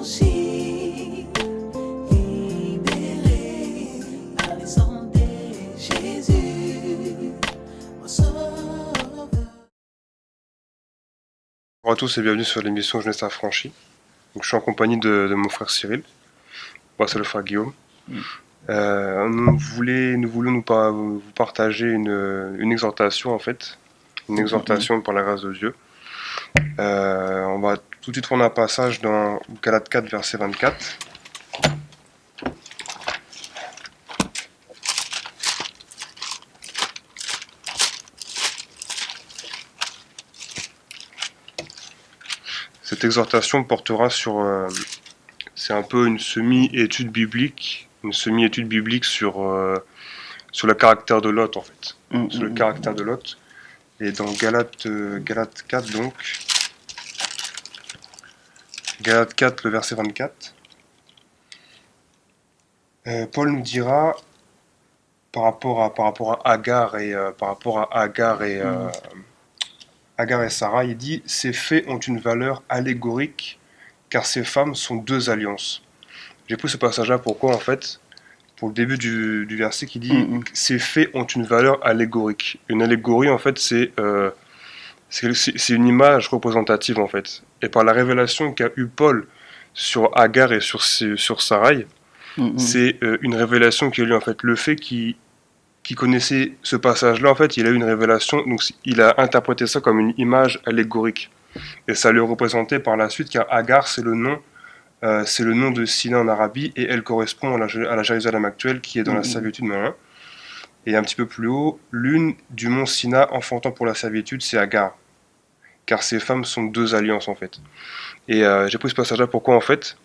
affranchi, libéré par les sang de Jésus, mon sauveur. Bonjour à tous et bienvenue sur l'émission Jeunesse Affranchie. Donc, je suis en compagnie de mon frère Cyril. Moi, c'est le frère Guillaume. Nous voulons vous partager une exhortation en fait, une exhortation par la grâce de Dieu. On va tout de suite prendre un passage dans Galates 4, verset 24. Cette exhortation portera sur, c'est un peu une semi-étude biblique sur le caractère de Lot en fait, sur le caractère de Lot. Et dans Galates 4 donc, Galates 4 le verset 24, Paul nous dira par rapport à Agar et Agar et Sarah, il dit ces faits ont une valeur allégorique car ces femmes sont deux alliances. J'ai pris ce passage-là pourquoi en fait pour le début du verset qui dit ces faits ont une valeur allégorique. Une allégorie en fait c'est une image représentative en fait. Et par la révélation qu'a eu Paul sur Agar et sur Sarai, c'est une révélation qui a eu en fait le fait qui connaissait ce passage-là, en fait, il a eu une révélation, donc il a interprété ça comme une image allégorique. Et ça le représentait par la suite, car Agar, c'est le nom de Sina en Arabie, et elle correspond à la Jérusalem actuelle, qui est dans la servitude maintenant. Et un petit peu plus haut, l'une du mont Sina enfantant pour la servitude, c'est Agar. Car ces femmes sont deux alliances, en fait. Et j'ai pris ce passage-là, pourquoi, en fait,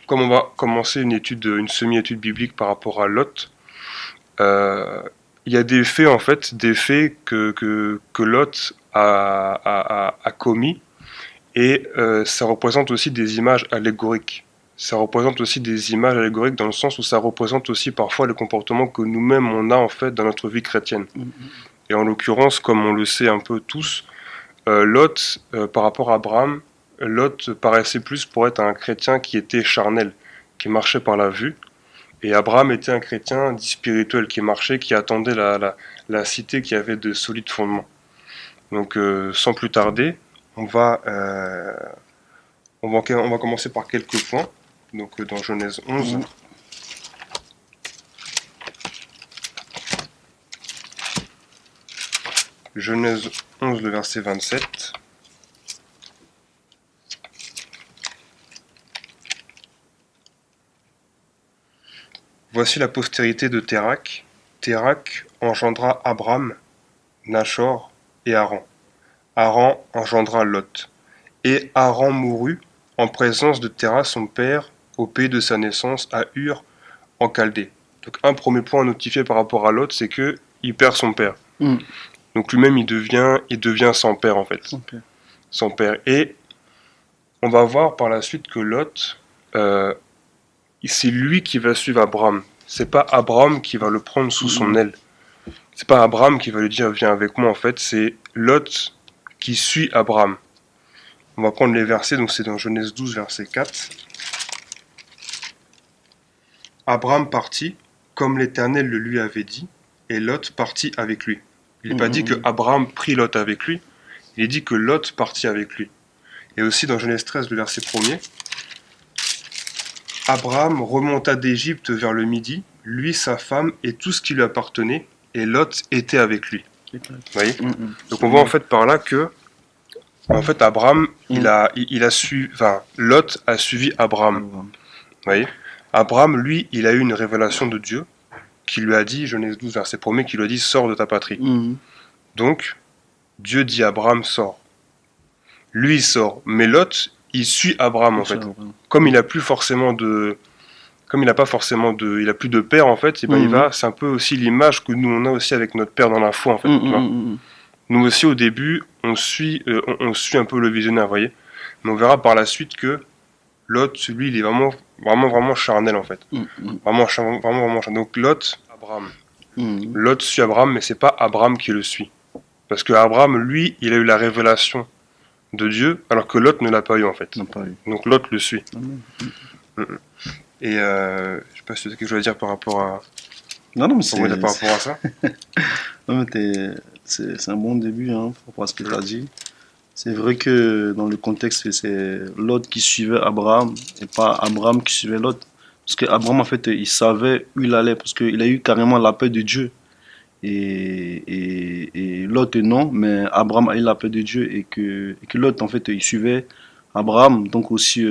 comme on va commencer une semi-étude biblique par rapport à Lot, il y a des faits en fait, des faits que Lot a commis et ça représente aussi des images allégoriques. Ça représente aussi des images allégoriques dans le sens où ça représente aussi parfois le comportement que nous-mêmes on a en fait dans notre vie chrétienne. Et en l'occurrence, comme on le sait un peu tous, Lot, par rapport à Abraham, Lot paraissait plus pour être un chrétien qui était charnel, qui marchait par la vue. Et Abraham était un chrétien dit spirituel qui marchait, qui attendait la cité qui avait de solides fondements. Donc sans plus tarder, on va commencer par quelques points. Donc dans Genèse 11. Genèse 11, le verset 27. Voici la postérité de Térak. Térak engendra Abram, Nachor et Haran. Haran engendra Lot. Et Haran mourut en présence de Téra son père au pays de sa naissance à Ur en Chaldée. Donc un premier point à notifier par rapport à Lot, c'est que il perd son père. Donc lui-même il devient sans père en fait. Sans père. Et on va voir par la suite que Lot, c'est lui qui va suivre Abraham. C'est pas Abraham qui va le prendre sous son aile. C'est pas Abraham qui va lui dire viens avec moi en fait. C'est Lot qui suit Abraham. On va prendre les versets, donc c'est dans Genèse 12, verset 4. Abraham partit, comme l'Éternel le lui avait dit, et Lot partit avec lui. Il n'est pas dit que Abraham prit Lot avec lui, il est dit que Lot partit avec lui. Et aussi dans Genèse 13, le verset 1er, Abraham remonta d'Égypte vers le midi, lui, sa femme et tout ce qui lui appartenait, et Lot était avec lui. Vous voyez ? Donc on voit en fait par là que en fait, Abraham, Lot a suivi Abraham. Vous voyez ? Abraham, lui, il a eu une révélation de Dieu qui lui a dit, Genèse 12, verset 1er, qui lui a dit, sors de ta patrie. Donc, Dieu dit à Abraham, sors. Lui, il sort. Mais Lot, il suit Abraham, en fait. Comme il n'a plus forcément de... Comme il n'a pas forcément de... Il n'a plus de père, en fait, et ben il va... C'est un peu aussi l'image que nous, on a aussi avec notre père dans la foi, en fait. Tu vois. Nous aussi, au début, on suit un peu le visionnaire, vous voyez. Mais on verra par la suite que Lot, lui, il est vraiment charnel, en fait. Vraiment charnel. Donc Lot, Abraham. Lot suit Abraham, mais c'est pas Abraham qui le suit. Parce que Abraham, lui, il a eu la révélation de Dieu, alors que Lot ne l'a pas eu en fait. Non, pas eu. Donc Lot le suit. Amen. Et je sais pas si tu as quelque chose à dire par rapport à, Non, non, mais par rapport à ça. non, mais c'est un bon début hein, par rapport à ce que tu as dit. C'est vrai que dans le contexte, c'est Lot qui suivait Abraham et pas Abraham qui suivait Lot. Parce qu'Abraham, en fait, il savait où il allait parce qu'il a eu carrément l'appel de Dieu. Et Lot, non, mais Abraham a eu l'appel de Dieu et que Lot, en fait, il suivait Abraham. Donc aussi,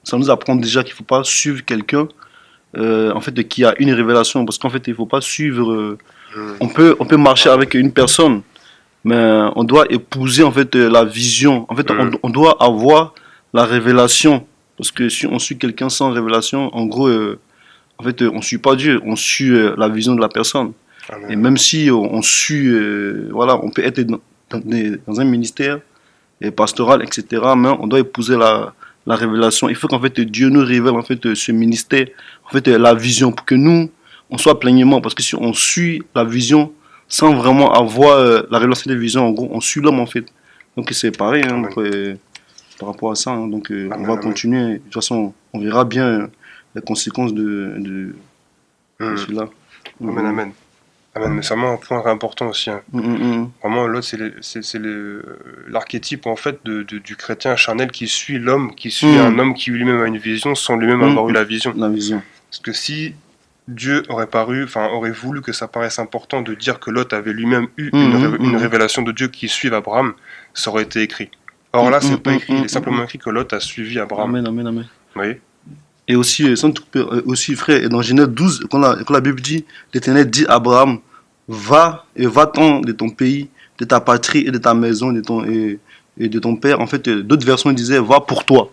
ça nous apprend déjà qu'il ne faut pas suivre quelqu'un en fait, qui a une révélation. Parce qu'en fait, il ne faut pas suivre. On peut marcher avec une personne, mais on doit épouser en fait la vision. En fait, on doit avoir la révélation. Parce que si on suit quelqu'un sans révélation, en gros, en fait, on ne suit pas Dieu, on suit la vision de la personne. Amen. Et même si on suit, voilà, on peut être dans un ministère pastoral, etc., mais on doit épouser la révélation. Il faut qu'en fait Dieu nous révèle en fait ce ministère, en fait la vision, pour que nous, on soit pleinement. Parce que si on suit la vision sans vraiment avoir la révélation des visions, en gros, on suit l'homme en fait. Donc c'est pareil hein, donc, par rapport à ça. Hein, donc on va continuer. De toute façon, on verra bien les conséquences de celui-là. Amen, amen. Amen, mais c'est vraiment un point important aussi. Hein. Vraiment, l'autre, c'est l'archétype en fait du chrétien charnel qui suit l'homme, qui suit un homme qui lui-même a une vision sans lui-même avoir eu la vision. La vision. Parce que si Dieu aurait voulu que ça paraisse important de dire que Lot avait lui-même eu une révélation de Dieu qui suive Abraham, ça aurait été écrit. Or là, c'est pas écrit. Il est simplement écrit que Lot a suivi Abraham. Amen, amen, amen. Oui. Et aussi, aussi frère, dans Genèse 12, quand la Bible dit, l'Éternel dit à Abraham, va-t'en de ton pays, de ta patrie et de ta maison et de ton père. En fait, d'autres versions disaient, va pour toi.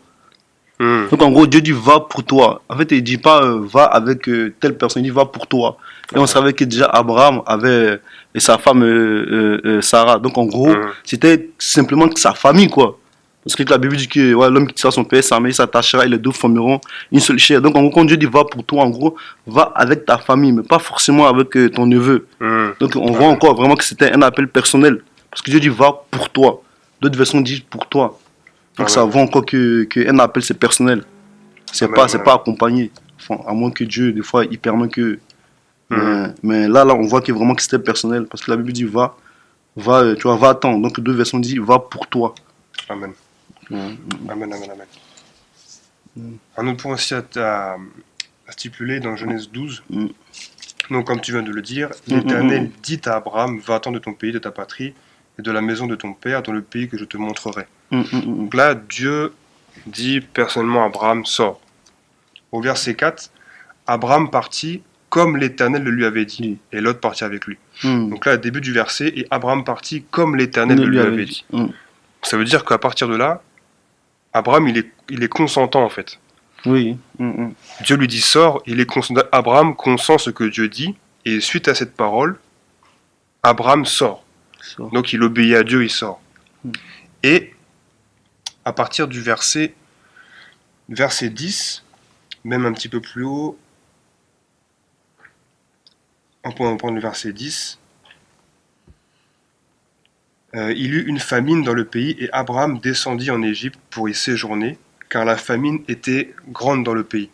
Donc en gros, Dieu dit, va pour toi. En fait, il ne dit pas, va avec telle personne, il dit, va pour toi. Et on savait que déjà Abraham avait sa femme Sarah. Donc en gros, c'était simplement sa famille, quoi. Parce que la Bible dit que ouais, l'homme qui quittera son père, sa mère, il s'attachera et les deux formeront une seule chair. Donc en gros, quand Dieu dit va pour toi, en gros, va avec ta famille, mais pas forcément avec ton neveu. Donc on voit encore vraiment que c'était un appel personnel. Parce que Dieu dit va pour toi. D'autres versions disent pour toi. Donc ça voit encore qu'un appel c'est personnel. C'est pas accompagné. Enfin, à moins que Dieu, des fois, il permet que. Mais là, on voit que vraiment que c'était personnel. Parce que la Bible dit va, tu vois, va-t'en. Donc deux versions disent va pour toi. Amen. Amen, amen, amen. Un autre point aussi à stipuler dans Genèse 12. Donc, comme tu viens de le dire, l'Éternel dit à Abraham, va-t'en de ton pays, de ta patrie, et de la maison de ton père, dans le pays que je te montrerai. Donc là, Dieu dit personnellement à Abraham, sors. Au verset 4, Abraham partit comme l'Éternel le lui avait dit, et Lot partit avec lui. Donc là, début du verset, et Abraham partit comme l'Éternel le lui avait dit. Ça veut dire qu'à partir de là, Abraham, il est consentant en fait. Oui. Dieu lui dit sors, Abraham consent ce que Dieu dit, et suite à cette parole, Abraham sort. Donc il obéit à Dieu, il sort. Et à partir du verset 10, même un petit peu plus haut, on peut prendre le verset 10. Il eut une famine dans le pays et Abraham descendit en Égypte pour y séjourner, car la famine était grande dans le pays.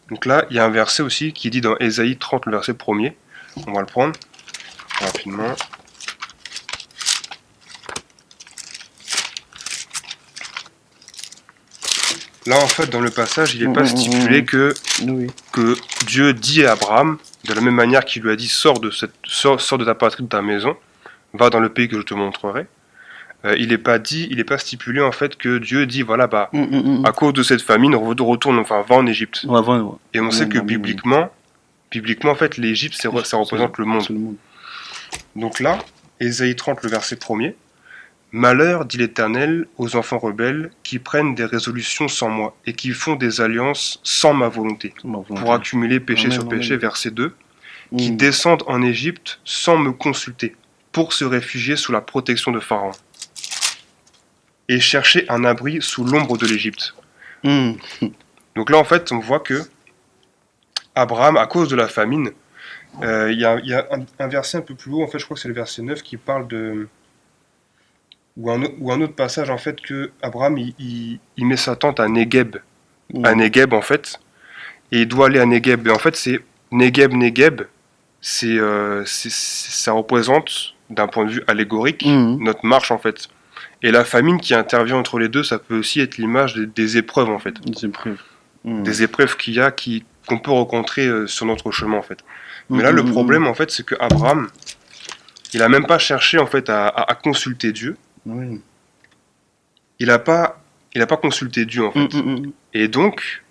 Donc là, il y a un verset aussi qui dit dans Ésaïe 30, le verset 1er. On va le prendre rapidement. Là, en fait, dans le passage, il n'est pas stipulé que Dieu dit à Abraham, de la même manière qu'il lui a dit sors de ta patrie, de ta maison, va dans le pays que je te montrerai. Il n'est pas stipulé en fait que Dieu dit voilà à cause de cette famine retourne, enfin va en Égypte. Et on sait que bibliquement en fait l'Égypte ça représente le monde. Donc là, Ésaïe 30 le verset 1er. Malheur, dit l'Éternel, aux enfants rebelles qui prennent des résolutions sans moi et qui font des alliances sans ma volonté, pour accumuler péché sur péché, verset 2, qui descendent en Égypte sans me consulter, pour se réfugier sous la protection de Pharaon, et chercher un abri sous l'ombre de l'Égypte. Donc là, en fait, on voit que Abraham, à cause de la famine, il y a un verset un peu plus haut, en fait, je crois que c'est le verset 9, qui parle de ou un autre passage, en fait, que Abraham, il met sa tente à Negueb. À Mm. Negueb, en fait. Et il doit aller à Negueb. Et en fait, c'est Negueb. Ça représente, d'un point de vue allégorique, Mm. notre marche, en fait. Et la famine qui intervient entre les deux, ça peut aussi être l'image des épreuves, en fait. Des épreuves. Mm. Des épreuves qu'on peut rencontrer sur notre chemin, en fait. Mais Mm, là, le mm, mm, problème, en fait, c'est que Abraham, il a même pas cherché, en fait, à consulter Dieu. Oui. Il a pas consulté Dieu, en Mm, fait. mm, mm. Et donc,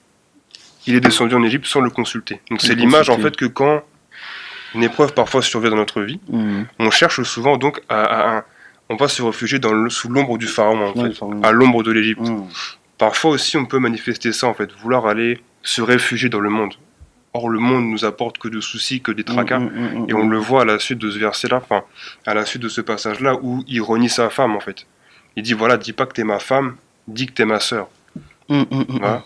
il est descendu en Égypte sans le consulter. Donc, Sans c'est le l'image, en consulter. fait, que quand une épreuve parfois survient dans notre vie, Mm. on cherche souvent, donc, on va se réfugier sous l'ombre du pharaon, en Ouais, fait, pharaon. à l'ombre de l'Égypte. Mm. Parfois aussi, on peut manifester ça, en fait, vouloir aller se réfugier dans le monde. Or, le monde nous apporte que de soucis, que des tracas. Et on le voit à la suite de ce verset-là, enfin, à la suite de ce passage-là, où il renie sa femme, en fait. Il dit, voilà, dis pas que t'es ma femme, dis que t'es ma sœur. Mm, mm, mm, Voilà.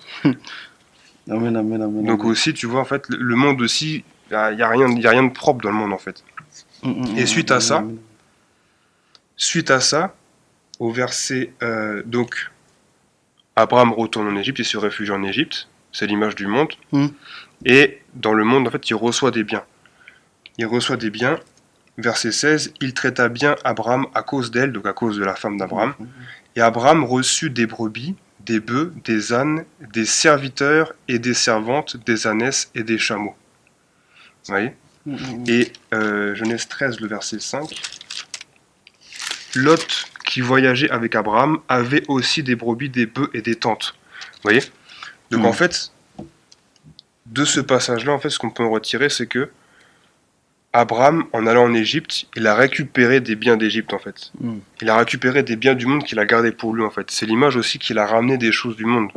Amen, amen, amen. Donc amen. aussi, tu vois, en fait, le monde aussi, il n'y a rien de propre dans le monde, en fait. Mm, mm, Et mm, suite à amen, ça, amen. au verset, donc, Abraham retourne en Égypte, il se réfugie en Égypte, c'est l'image du monde. Mm. Et dans le monde, en fait, il reçoit des biens. Il reçoit des biens. Verset 16, il traita bien Abraham à cause d'elle, donc à cause de la femme d'Abraham. Et Abraham reçut des brebis, des bœufs, des ânes, des serviteurs et des servantes, des ânesses et des chameaux. Vous voyez? Mm, mm, Et Genèse 13, le verset 5. Lot, qui voyageait avec Abraham, avait aussi des brebis, des bœufs et des tentes. Vous voyez? Donc Mm. en fait, de ce passage-là, en fait, ce qu'on peut en retirer, c'est que Abraham, en allant en Égypte, il a récupéré des biens d'Égypte, en fait. Mm. Il a récupéré des biens du monde qu'il a gardés pour lui, en fait. C'est l'image aussi qu'il a ramené des choses du monde.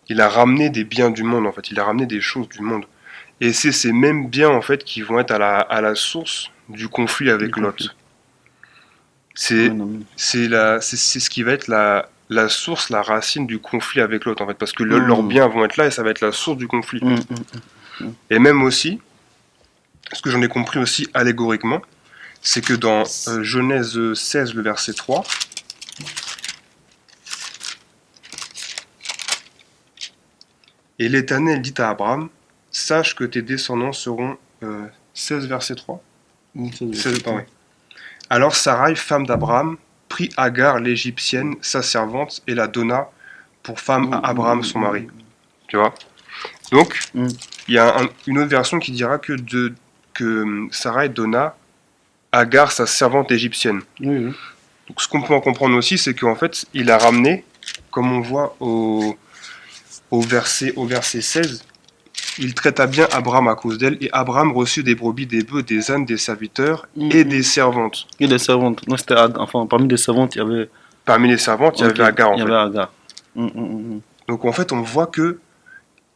Il a ramené des biens du monde, en fait. Il a ramené des choses du monde. Et c'est ces mêmes biens, en fait, qui vont être à la source du conflit avec Du conflit. Lot. C'est Amen, amen. c'est ce qui va être la source, la racine du conflit avec Lot, en fait. Parce que Mm. leurs biens vont être là et ça va être la source du conflit. Mm, mm. Et même aussi, ce que j'en ai compris aussi allégoriquement, c'est que dans Genèse 16, le verset 3, et l'Éternel dit à Abraham, sache que tes descendants seront 16, verset 3. Mm, ça, 16, pardon, oui. Alors Sarai, femme d'Abraham, prit Agar l'Égyptienne, sa servante, et la donna pour femme à Abraham, son mari. Tu vois? Donc, Mm. il y a une autre version qui dira que Sarai donna Agar, sa servante égyptienne. Oui, oui. Donc, ce qu'on peut en comprendre aussi, c'est qu'en fait, il a ramené, comme on voit au verset 16, il traita bien Abraham à cause d'elle, et Abraham reçut des brebis, des bœufs, des ânes, des serviteurs et des servantes. Et des servantes. Non, c'était enfin, parmi les servantes, il y avait. Parmi les servantes, il y Ok, avait Agar, en il y fait. avait Agar. Mm, mm, mm. Donc, en fait, on voit que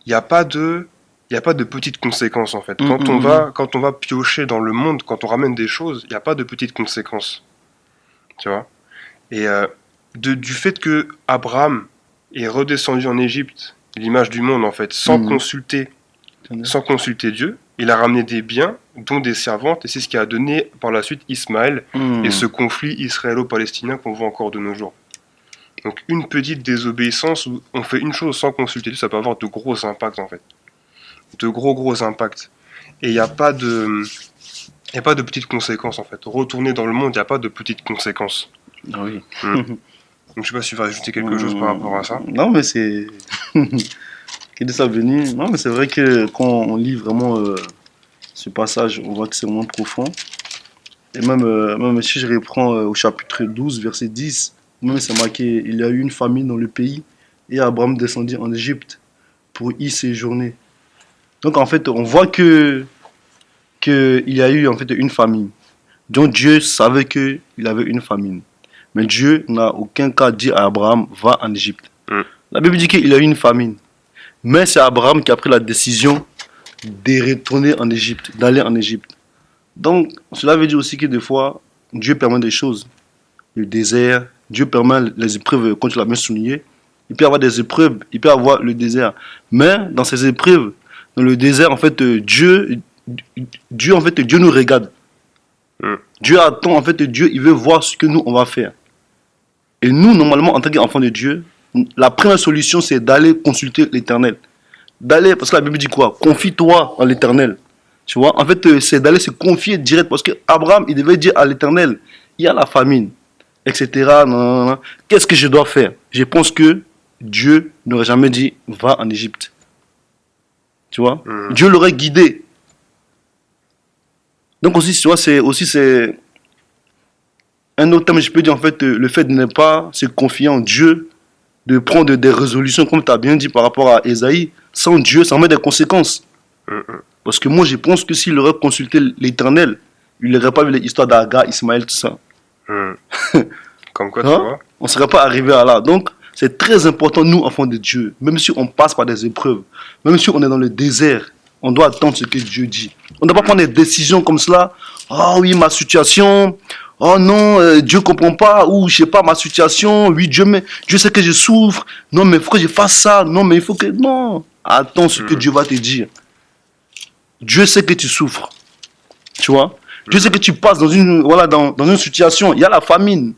il n'y a pas de petites conséquences, en fait. Mm, Quand on va piocher dans le monde, quand on ramène des choses, il n'y a pas de petites conséquences. Tu vois? Et du fait que Abraham est redescendu en Égypte, l'image du monde, en fait, sans consulter Dieu, il a ramené des biens, dont des servantes, et c'est ce qui a donné par la suite Ismaël Mm. et ce conflit israélo-palestinien qu'on voit encore de nos jours. Donc une petite désobéissance où on fait une chose sans consulter Dieu, ça peut avoir de gros impacts, en fait. De gros impacts. Et il n'y a pas de petites conséquences, en fait. Retourner dans le monde, il n'y a pas de petites conséquences. Ah oui. Donc je sais pas si tu vas ajouter quelque chose par rapport à ça. Non, mais c'est. Qui de ça venu. Non, mais c'est vrai que quand on lit vraiment ce passage, on voit que c'est vraiment profond. Et même si je reprends au chapitre 12, verset 10, même c'est marqué il y a eu une famine dans le pays et Abraham descendit en Égypte pour y séjourner. Donc en fait, on voit qu'il y a eu en fait une famine. Donc Dieu savait qu'il avait une famine. Mais Dieu n'a aucun cas dit à Abraham va en Égypte. Mm. La Bible dit qu'il y a eu une famine. Mais c'est Abraham qui a pris la décision de retourner en Égypte, d'aller en Égypte. Donc, cela veut dire aussi que des fois, Dieu permet des choses. Le désert, Dieu permet les épreuves, comme tu l'as bien souligné. Il peut y avoir des épreuves, il peut y avoir le désert. Mais dans ces épreuves, dans le désert, en fait, Dieu nous regarde. Mm. Dieu attend, en fait, Dieu, il veut voir ce que nous, on va faire. Et nous, normalement, en tant qu'enfants de Dieu, la première solution, c'est d'aller consulter l'Éternel. D'aller, parce que la Bible dit quoi? Confie-toi en l'Éternel. Tu vois, en fait, c'est d'aller se confier direct. Parce que Abraham, il devait dire à l'Éternel, il y a la famine, etc. Non, non, non. Qu'est-ce que je dois faire? Je pense que Dieu n'aurait jamais dit, va en Égypte. Tu vois, Dieu l'aurait guidé. Donc aussi, tu vois, c'est un autre thème, je peux dire, en fait, le fait de ne pas se confier en Dieu, de prendre des résolutions, comme tu as bien dit par rapport à Ésaïe, sans Dieu, ça met des conséquences. Parce que moi, je pense que s'il aurait consulté l'Éternel, il n'aurait pas vu l'histoire d'Agar, Ismaël, tout ça. Comme quoi, tu Hein? vois. On ne serait pas arrivé à là. Donc, c'est très important, nous, enfants de Dieu, même si on passe par des épreuves, même si on est dans le désert, on doit attendre ce que Dieu dit. On ne doit pas prendre des décisions comme cela. Ah oui, ma situation. Oh non, Dieu ne comprend pas. Ou je sais pas, ma situation. Oui, Dieu sait que je souffre. Non, mais il faut que je fasse ça. Non, mais il faut que... Non. Attends ce que Dieu va te dire. Dieu sait que tu souffres. Tu vois? Dieu sait que tu passes dans une, voilà, dans une situation. Il y a la famine.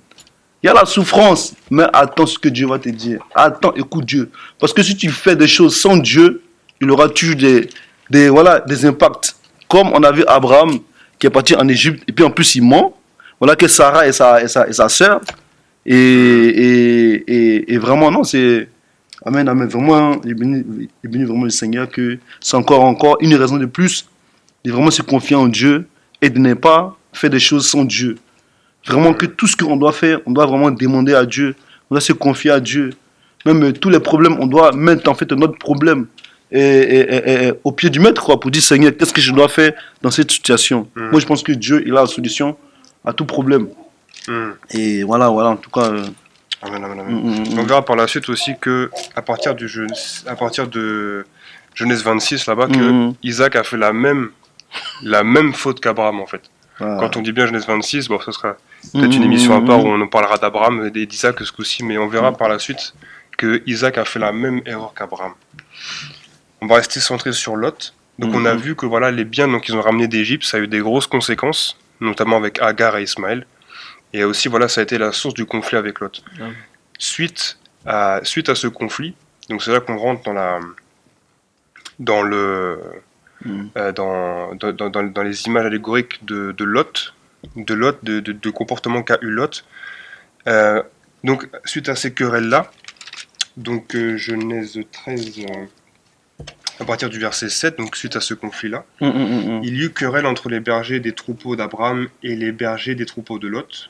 Il y a la souffrance. Mais attends ce que Dieu va te dire. Attends, écoute Dieu. Parce que si tu fais des choses sans Dieu, il aura toujours voilà, des impacts. Comme on a vu Abraham qui est parti en Égypte. Et puis en plus, il ment. Voilà que Sarah et sa sœur. Et vraiment, non, c'est... Amen, amen. Vraiment, il est béni vraiment le Seigneur que c'est encore une raison de plus de vraiment se confier en Dieu et de ne pas faire des choses sans Dieu. Vraiment que tout ce qu'on doit faire, on doit vraiment demander à Dieu. On doit se confier à Dieu. Même tous les problèmes, on doit mettre en fait notre problème au pied du maître, quoi, pour dire Seigneur, qu'est-ce que je dois faire dans cette situation. Moi, je pense que Dieu, il a la solution à tout problème. Et voilà, en tout cas... Amen, amen, amen. On verra par la suite aussi que à partir de Genèse 26 là-bas, que Isaac a fait la même faute qu'Abraham en fait. Quand on dit bien Genèse 26, bon, ce sera peut-être une émission à part où on en parlera d'Abraham et d'Isaac ce coup-ci, mais on verra par la suite que Isaac a fait la même erreur qu'Abraham. On va rester centré sur Lot. Donc on a vu que voilà, les biens qu'ils ont ramenés d'Égypte, ça a eu des grosses conséquences, notamment avec Agar et Ismaël. Et aussi, voilà, ça a été la source du conflit avec Lot. Suite à ce conflit, donc c'est là qu'on rentre dans les images allégoriques de Lot, de comportement qu'a eu Lot. Donc, suite à ces querelles-là, donc Genèse 13, à partir du verset 7, donc suite à ce conflit-là, il y eut querelle entre les bergers des troupeaux d'Abraham et les bergers des troupeaux de Lot.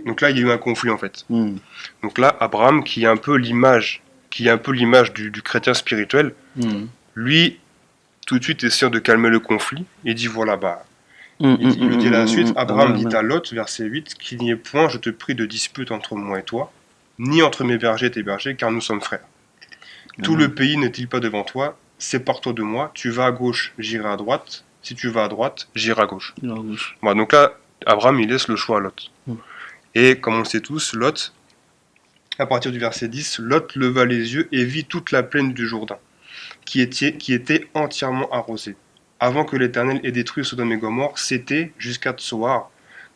Donc là, il y a eu un conflit en fait. Donc là, Abraham, qui est un peu l'image du chrétien spirituel, lui, tout de suite, essayant de calmer le conflit, il dit voilà, bah, il lui dit la suite, Abraham dit à Lot, verset 8, qu'il n'y ait point, je te prie, de dispute entre moi et toi, ni entre mes bergers et tes bergers, car nous sommes frères. Tout le pays n'est-il pas devant toi? Sépare-toi de moi, tu vas à gauche, j'irai à droite, si tu vas à droite, j'irai à gauche. Voilà, donc là, Abraham, il laisse le choix à Lot. Et comme on le sait tous, Lot, à partir du verset 10, Lot leva les yeux et vit toute la plaine du Jourdain, qui était entièrement arrosée. Avant que l'Éternel ait détruit Sodome et Gomorrhe, c'était, jusqu'à Tsoar,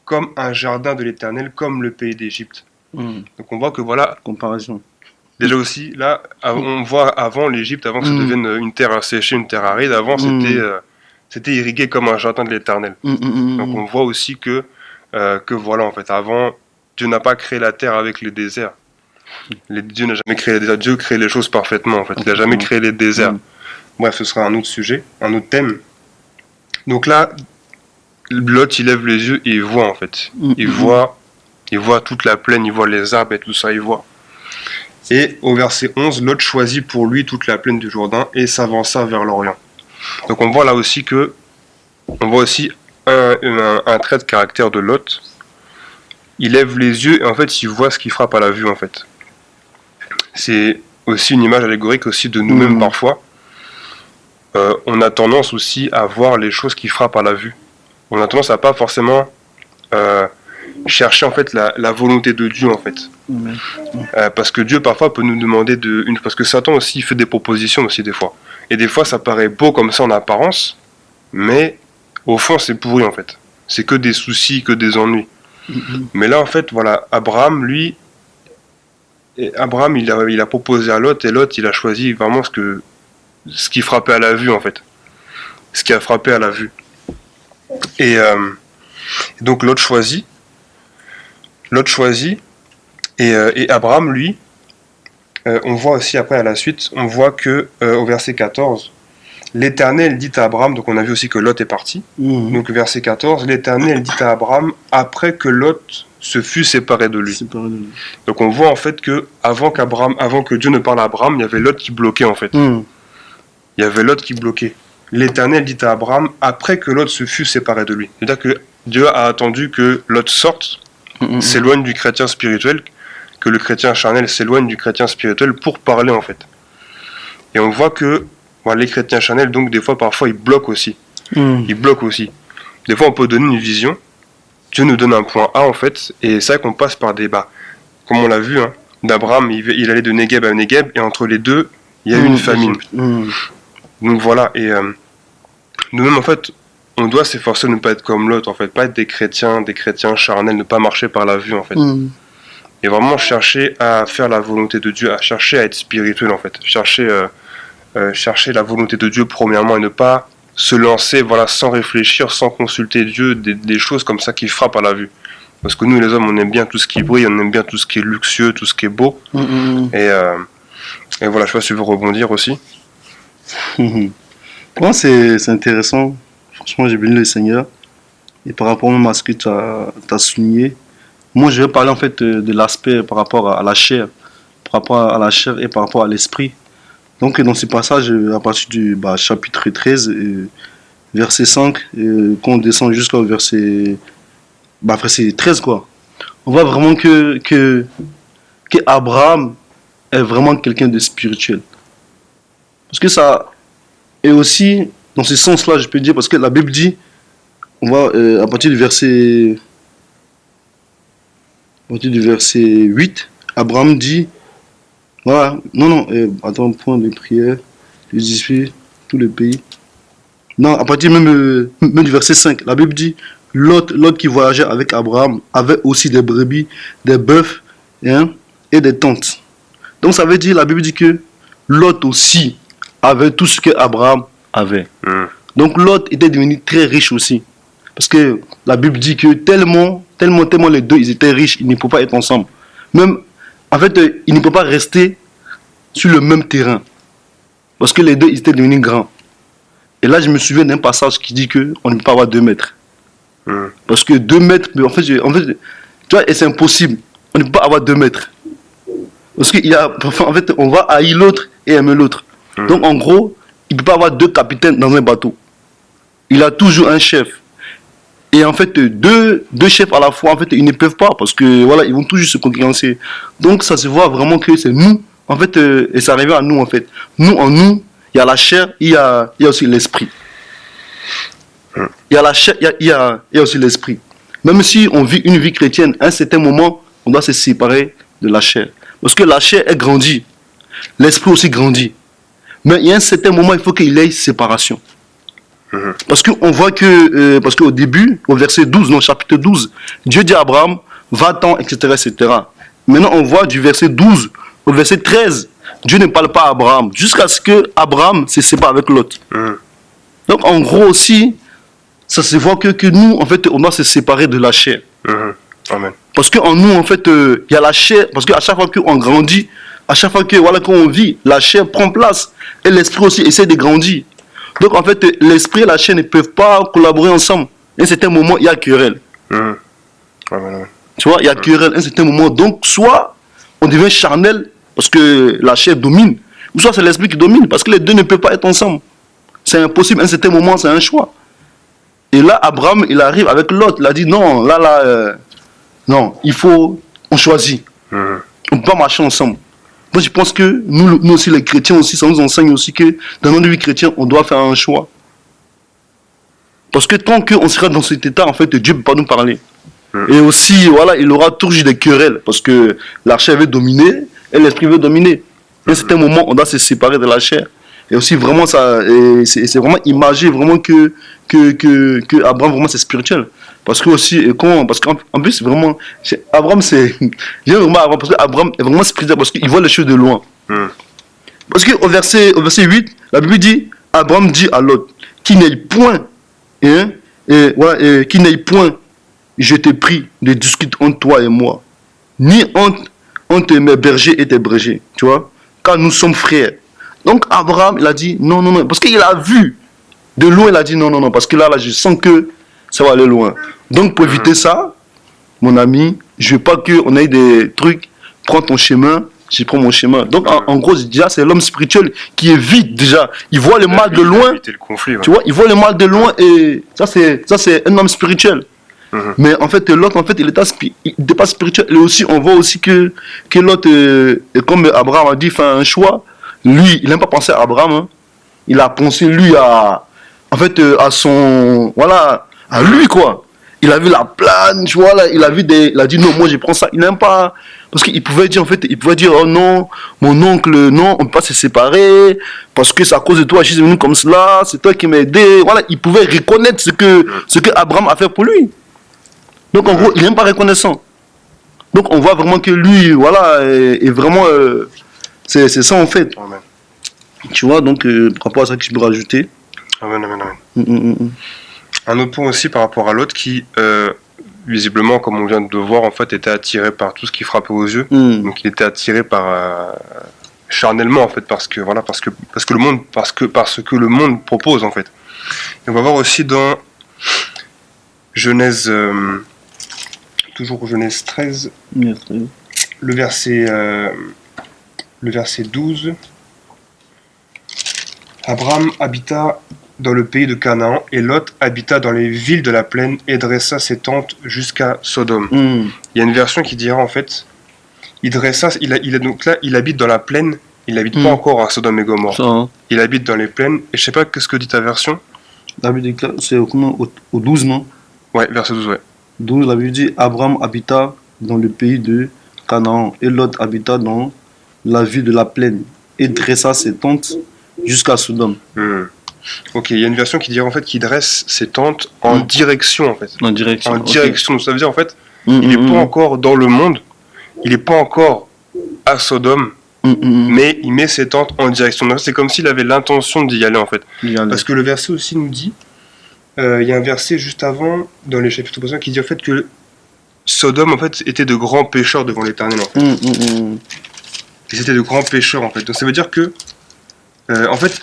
comme un jardin de l'Éternel, comme le pays d'Égypte. Donc on voit que voilà... Comparaison. Déjà aussi, là, on voit avant l'Égypte, avant que ça devienne une terre asséchée, une terre aride, avant c'était irrigué comme un jardin de l'Éternel. Donc on voit aussi que voilà, en fait, avant, Dieu n'a pas créé la terre avec les déserts. Dieu n'a jamais créé les déserts. Dieu crée les choses parfaitement, en fait. Il n'a jamais créé les déserts. Bref, ce sera un autre sujet, un autre thème. Donc là, Lot, il lève les yeux et il voit, en fait. Il voit toute la plaine, il voit les arbres et tout ça, il voit. Et au verset 11, Lot choisit pour lui toute la plaine du Jourdain et s'avança vers l'Orient. Donc on voit là aussi un trait de caractère de Lot. Il lève les yeux et en fait il voit ce qui frappe à la vue en fait. C'est aussi une image allégorique aussi de nous-mêmes parfois. On a tendance aussi à voir les choses qui frappent à la vue. On a tendance à pas forcément chercher en fait la volonté de Dieu en fait. Parce que Dieu parfois peut nous demander parce que Satan aussi il fait des propositions aussi des fois. Et des fois ça paraît beau comme ça en apparence, mais au fond c'est pourri en fait. C'est que des soucis, que des ennuis. Mais là en fait voilà, Abraham lui, Et Abraham, il a proposé à Lot, et Lot, il a choisi vraiment ce qui frappait à la vue, en fait. Ce qui a frappé à la vue. Et donc Lot choisit. Et Abraham, lui, on voit aussi après à la suite, on voit que au verset 14, l'Éternel dit à Abraham, donc on a vu aussi que Lot est parti, donc verset 14, l'Éternel dit à Abraham après que Lot se fut séparé de lui. Donc on voit en fait que avant que Dieu ne parle à Abraham, il y avait Lot qui bloquait en fait. Il y avait Lot qui bloquait. L'Éternel dit à Abraham après que Lot se fut séparé de lui. C'est-à-dire que Dieu a attendu que Lot sorte, s'éloigne du chrétien spirituel, que le chrétien charnel s'éloigne du chrétien spirituel pour parler en fait. Et on voit que voilà, les chrétiens charnels, donc des fois, parfois, ils bloquent aussi. Ils bloquent aussi. Des fois, on peut donner une vision. Dieu nous donne un point A en fait, et c'est vrai qu'on passe par des bas. Comme on l'a vu, hein, d'Abraham, il allait de Negev à Negev, et entre les deux, il y a eu une famine. Donc voilà, et nous-mêmes en fait, on doit s'efforcer de ne pas être comme l'autre, en fait, pas être des chrétiens charnels, ne pas marcher par la vue en fait. Et vraiment chercher à faire la volonté de Dieu, à chercher à être spirituel en fait, chercher la volonté de Dieu premièrement et ne pas se lancer voilà, sans réfléchir, sans consulter Dieu, des choses comme ça qui frappent à la vue. Parce que nous les hommes, on aime bien tout ce qui brille, on aime bien tout ce qui est luxueux, tout ce qui est beau. Et voilà, je sais pas si tu veux rebondir aussi. Moi, c'est intéressant. Franchement, j'ai béni le Seigneur. Et par rapport même à ce que tu as souligné, moi, je vais parler en fait de l'aspect par rapport à la chair, par rapport à la chair et par rapport à l'esprit. Donc, dans ce passage, à partir du chapitre 13, verset 5, quand on descend jusqu'au verset 13, quoi, on voit vraiment que Abraham est vraiment quelqu'un de spirituel. Parce que ça est aussi, dans ce sens-là, je peux dire, parce que la Bible dit, on va à partir du verset 8, Abraham dit, voilà, attends, point de prière, les disciples, tous les pays. Non, à partir même du verset 5, la Bible dit, Lot qui voyageait avec Abraham avait aussi des brebis, des bœufs et des tentes. Donc ça veut dire, la Bible dit que Lot aussi avait tout ce que Abraham avait. Donc Lot était devenu très riche aussi. Parce que la Bible dit que tellement les deux ils étaient riches, ils ne pouvaient pas être ensemble. Même, en fait, ils ne pouvaient pas rester sur le même terrain. Parce que les deux ils étaient devenus grands. Et là, je me souviens d'un passage qui dit qu'on ne peut pas avoir 2 mètres. Parce que 2 mètres, en fait, tu vois, et c'est impossible. On ne peut pas avoir 2 mètres. Parce qu'il y a, en fait, on va haïr l'autre et aimer l'autre. Donc, en gros, il ne peut pas avoir 2 capitaines dans un bateau. Il a toujours un chef. Et en fait, deux chefs à la fois, en fait, ils ne peuvent pas parce que voilà, ils vont toujours se concurrencer. Donc, ça se voit vraiment que c'est nous, en fait, et ça arrive à nous, en fait. Nous, en nous, il y a la chair, il y a aussi l'esprit. Il y a la chair, il y a aussi l'esprit. Même si on vit une vie chrétienne, à un certain moment, on doit se séparer de la chair. Parce que la chair, elle grandit. L'esprit aussi grandit. Mais il y a un certain moment, il faut qu'il y ait séparation. Parce qu'on voit que, parce qu'au début, au verset 12, dans le chapitre 12, Dieu dit à Abraham, va-t'en, etc., etc. Maintenant, on voit du verset 12 au verset 13, Dieu ne parle pas à Abraham, jusqu'à ce que Abraham se sépare avec Lot. Donc, en gros aussi, ça se voit que nous, en fait, on doit se séparer de la chair. Amen. Parce qu'en nous, en fait, il y a la chair, parce qu'à chaque fois qu'on grandit, à chaque fois que, voilà, qu'on vit, la chair prend place, et l'esprit aussi essaie de grandir. Donc, en fait, l'esprit et la chair ne peuvent pas collaborer ensemble. À un certain moment, il y a querelle. Tu vois, il y a querelle à un certain moment. Donc, soit on devient charnel, parce que la chair domine, ou soit c'est l'esprit qui domine, parce que les deux ne peuvent pas être ensemble. C'est impossible, à un certain moment, c'est un choix. Et là, Abraham, il arrive avec l'autre, il a dit, non, non, il faut, on choisit. On ne peut pas marcher ensemble. Moi, je pense que nous aussi, les chrétiens aussi, ça nous enseigne aussi que dans notre vie chrétienne, on doit faire un choix. Parce que tant qu'on sera dans cet état, en fait, Dieu ne peut pas nous parler. Et aussi, voilà, il aura toujours des querelles. Parce que la chair veut dominer et l'esprit veut dominer. À un certain moment, on doit se séparer de la chair. Et aussi, vraiment, c'est vraiment imagé, vraiment que Abraham, vraiment, c'est spirituel. Parce que aussi, parce qu'en en plus, vraiment, Abraham, c'est. J'aime vraiment Abraham, parce qu'Abraham est vraiment spirituel, parce qu'il voit les choses de loin. Hmm. Parce qu'au verset 8, la Bible dit, Abraham dit à Lot, qu'il n'aille point, hein, qu'il n'aille point, je t'ai pris de discuter entre toi et moi, ni entre mes bergers et tes bergers, tu vois, car nous sommes frères. Donc Abraham, il a dit, non, non, non, parce qu'il a vu, de loin, il a dit, non, non, non, parce que là, je sens que ça va aller loin. Donc pour éviter ça, mon ami, je veux pas qu'on ait des trucs, prends ton chemin, je prends mon chemin. Donc, en gros, déjà, c'est l'homme spirituel qui évite déjà. Il voit le mal de loin. Éviter le conflit, ouais. Tu vois, il voit le mal de loin et ça, c'est un homme spirituel. Mais en fait, l'autre, en fait, il n'était pas spirituel. Et aussi, on voit aussi que l'autre, comme Abraham a dit, fait un choix. Lui, il n'aime pas penser à Abraham. Hein. Il a pensé, lui, en fait, à son, voilà, à lui, quoi. Il a vu la plane, tu vois, là, il a dit, non, moi, je prends ça. Il n'aime pas. Parce qu'il pouvait dire, en fait, oh non, mon oncle, non, on ne peut pas se séparer, parce que c'est à cause de toi, je suis venu comme cela, c'est toi qui m'as aidé. Voilà, il pouvait reconnaître ce que Abraham a fait pour lui. Donc, en gros, il n'est même pas reconnaissant. Donc, on voit vraiment que lui, voilà, est vraiment, c'est ça, en fait. Amen. Tu vois, donc, par rapport à ça que je peux rajouter. Amen, amen, amen. Un autre point aussi par rapport à l'autre qui, visiblement, comme on vient de le voir, en fait, était attiré par tout ce qui frappait aux yeux. Donc il était attiré par charnellement, en fait, parce que le monde propose, en fait. Et on va voir aussi dans Genèse, toujours Genèse 13, le verset 12. Abraham habita dans le pays de Canaan, et Lot habita dans les villes de la plaine et dressa ses tentes jusqu'à Sodome. Il y a une version qui dira en fait, donc là, il habite dans la plaine, il n'habite pas encore à Sodome et Gomorrhe. Ça, hein. Il habite dans les plaines, et je sais pas qu'est-ce que dit ta version. La Bible dit, c'est au 12, non? Ouais, verset 12, ouais. 12, la Bible dit, Abraham habita dans le pays de Canaan, et Lot habita dans la ville de la plaine, et dressa ses tentes jusqu'à Sodome. Ok, il y a une version qui dirait en fait qu'il dresse ses tentes en direction, en fait. En direction. En ok. direction, ça veut dire en fait, il n'est pas encore dans le monde, il n'est pas encore à Sodome, mais il met ses tentes en direction. Donc, c'est comme s'il avait l'intention d'y aller en fait. Parce que le verset aussi nous dit, il y a un verset juste avant, dans les chapitres précédents, qui dit en fait que Sodome en fait était de grands pécheurs devant l'Éternel en fait. Et c'était de grands pécheurs en fait. Donc ça veut dire que, en fait,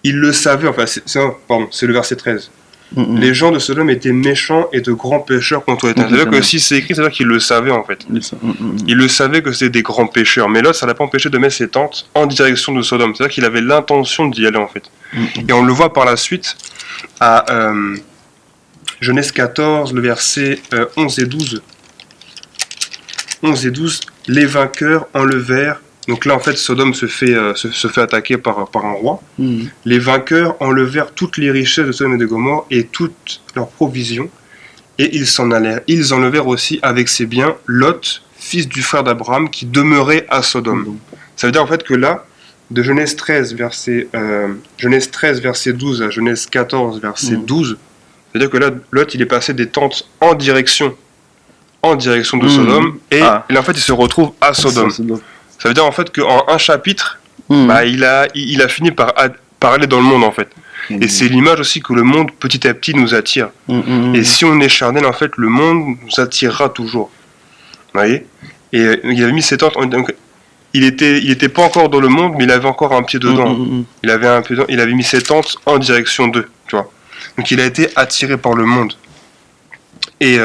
il le savait, enfin, c'est le verset 13. Les gens de Sodome étaient méchants et de grands pécheurs contre l'Éternel. C'est-à-dire que si c'est écrit, c'est-à-dire qu'il le savait en fait. Il le savait que c'était des grands pécheurs. Mais là, ça l'a pas empêché de mettre ses tentes en direction de Sodome. C'est-à-dire qu'il avait l'intention d'y aller en fait. Et on le voit par la suite à Genèse 14, le verset 11 et 12. 11 et 12, les vainqueurs enlevèrent. Donc là, en fait, Sodome se fait attaquer par un roi. Les vainqueurs enlevèrent toutes les richesses de Sodome et de Gomorrhe et toutes leurs provisions, et ils s'en allèrent. Ils enlevèrent aussi avec ses biens Lot, fils du frère d'Abraham, qui demeurait à Sodome. Ça veut dire en fait que là, de Genèse 13, verset 12 à Genèse 14, verset 12, c'est-à-dire que là, Lot, il est passé des tentes en direction de Sodome, et là, en fait, il se retrouve à Sodome. Ça veut dire en fait qu'en un chapitre, il a fini par aller dans le monde en fait. Et c'est l'image aussi que le monde petit à petit nous attire. Et si on est charnel, en fait, le monde nous attirera toujours. Vous voyez? Et il avait mis ses tentes. Donc, il était pas encore dans le monde, mais il avait encore un pied dedans. Il avait mis ses tentes en direction d'eux. Tu vois? Donc il a été attiré par le monde. Et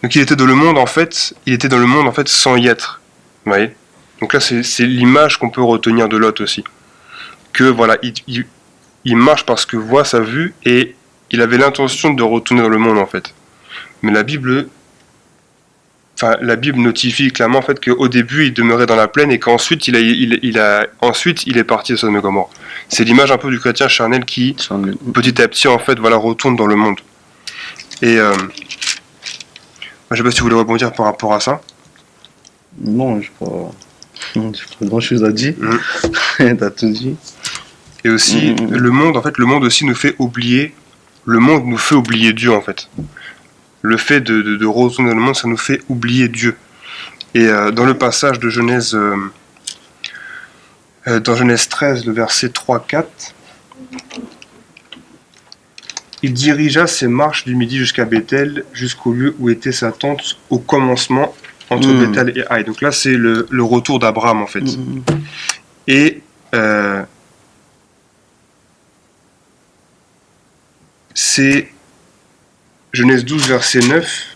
donc il était dans le monde en fait. Il était dans le monde en fait sans y être. Vous voyez? Donc là, c'est l'image qu'on peut retenir de Lot aussi. Que voilà, il marche parce que voit sa vue et il avait l'intention de retourner dans le monde en fait. Mais la Bible notifie clairement en fait qu'au début il demeurait dans la plaine et qu'ensuite il est parti de Sodome et Gomorrhe. C'est l'image un peu du chrétien charnel qui petit à petit en fait voilà retourne dans le monde. Et je sais pas si vous voulez rebondir par rapport à ça. Non, je n'ai pas grand chose à dire. T'as tout dit. Et aussi, le monde aussi nous fait oublier le monde nous fait oublier Dieu en fait. Le fait de retourner dans le monde, ça nous fait oublier Dieu. Et dans le passage de Genèse, dans Genèse 13, le verset 3-4, il dirigea ses marches du midi jusqu'à Bethel, jusqu'au lieu où était sa tente au commencement entre Bethel et Haï. Donc là, c'est le retour d'Abraham en fait. Et c'est Genèse 12, verset 9.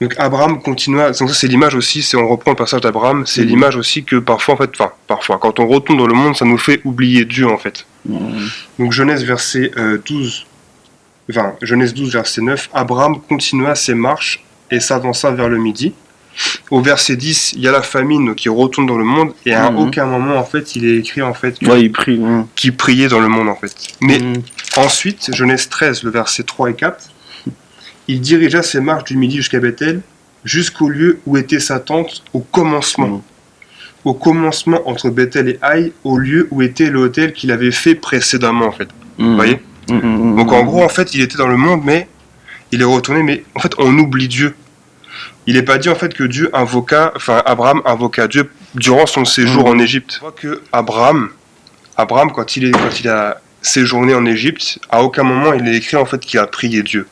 Donc Abraham continua, donc ça c'est l'image aussi, on reprend le passage d'Abraham, c'est l'image aussi que parfois, parfois, quand on retourne dans le monde, ça nous fait oublier Dieu en fait. Donc Genèse Genèse 12, verset 9, Abraham continua ses marches et s'avança vers le midi. Au verset 10, il y a la famine qui retourne dans le monde et à aucun moment en fait il est écrit en fait qu'il priait dans le monde en fait. Mais ensuite, Genèse 13, le verset 3 et 4, il dirigea ses marches du midi jusqu'à Bethel, jusqu'au lieu où était sa tente au commencement. Au commencement entre Bethel et Haï, au lieu où était l'autel qu'il avait fait précédemment en fait. Vous voyez? Donc en gros en fait il était dans le monde mais il est retourné, mais en fait on oublie Dieu. Il n'est pas dit en fait que Abraham invoqua Dieu durant son séjour en Égypte. On voit que Abraham quand il a séjourné en Égypte, à aucun moment il est écrit en fait qu'il a prié Dieu.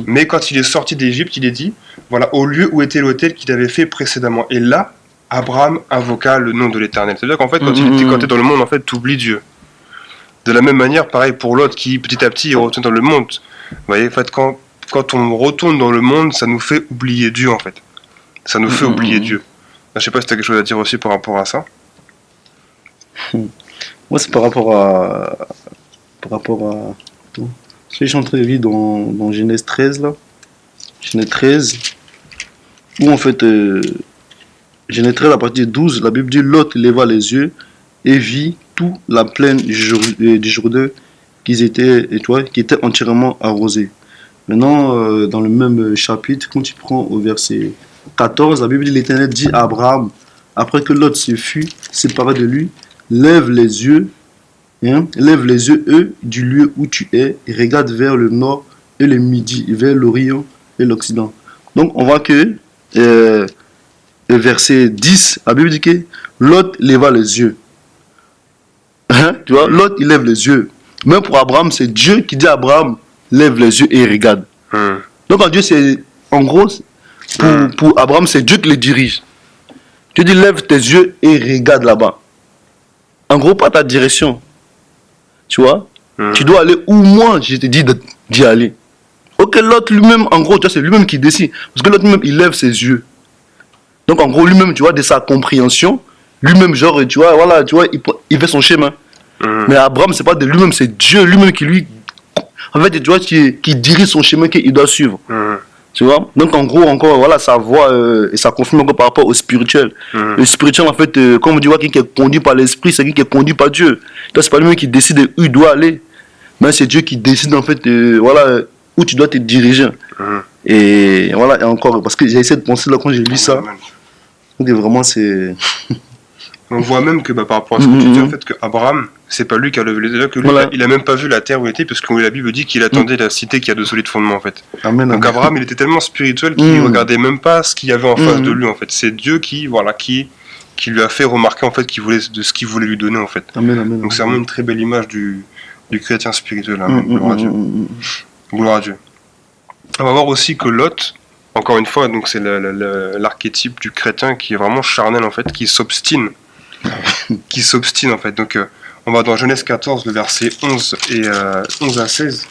Mais quand il est sorti d'Égypte, il est dit, voilà, au lieu où était l'autel qu'il avait fait précédemment. Et là, Abraham invoqua le nom de l'Éternel. C'est-à-dire qu'en fait, quand tu es dans le monde, en fait, tu oublies Dieu. De la même manière, pareil pour Lot qui, petit à petit, retourne dans le monde. Vous voyez, en fait, quand on retourne dans le monde, ça nous fait oublier Dieu, en fait. Ça nous fait oublier Dieu. Je ne sais pas si tu as quelque chose à dire aussi par rapport à ça. Moi, c'est par rapport à... Je suis en train de lire dans Genèse 13, là. Genèse 13, où en fait, Genèse 13, à partir de 12, la Bible dit, Lot leva les yeux et vit toute la plaine du Jourdain qui était entièrement arrosée. Maintenant, dans le même chapitre, quand tu prends au verset 14, la Bible dit, l'Éternel dit à Abraham, après que Lot se fut séparé de lui, lève les yeux, eux, du lieu où tu es, et regarde vers le nord et le midi, vers l'Orient et l'Occident. Donc, on voit que, verset 10, la Bible dit que Lot leva les yeux. Tu vois, Lot, il lève les yeux. Même pour Abraham, c'est Dieu qui dit à Abraham, lève les yeux et regarde. Donc, en gros, pour Abraham, c'est Dieu qui les dirige. Dieu dit, lève tes yeux et regarde là-bas. En gros, pas ta direction. Tu vois, tu dois aller où moi je te dis d'y aller. Ok, l'autre lui-même, en gros, tu vois, c'est lui-même qui décide. Parce que l'autre lui-même, il lève ses yeux. Donc en gros, lui-même, tu vois, de sa compréhension, lui-même, genre, tu vois, voilà, tu vois, il fait son schéma. Mais Abraham, c'est pas de lui-même, c'est Dieu lui-même qui lui, en fait, tu vois, qui dirige son chemin qu'il doit suivre. Tu vois, donc en gros, encore, voilà, ça voit et ça confirme encore par rapport au spirituel. Le spirituel, en fait, comme on dit, qui est conduit par l'esprit, c'est qui est conduit par Dieu. Donc, c'est pas lui-même qui décide où il doit aller, mais c'est Dieu qui décide, en fait, voilà, où tu dois te diriger. Et voilà, et encore, parce que j'ai essayé de penser là quand j'ai lu ça. Donc, vraiment, c'est. On voit même que par rapport à ce que tu dis, en fait, que Abraham, c'est pas lui qui a levé les yeux, que lui, il a même pas vu la terre où il était, parce que la Bible dit qu'il attendait la cité qui a de solides fondements, en fait. Donc Abraham, il était tellement spirituel qu'il regardait même pas ce qu'il y avait en face de lui, en fait. C'est Dieu qui lui a fait remarquer, en fait, de ce qu'il voulait lui donner, en fait. Donc c'est vraiment une très belle image du chrétien spirituel, hein, gloire à Dieu. Gloire à Dieu. On va voir aussi que Lot, encore une fois, donc c'est l'archétype du chrétien qui est vraiment charnel, en fait, qui s'obstine en fait. Donc on va dans Genèse 14, le verset 11 à 16.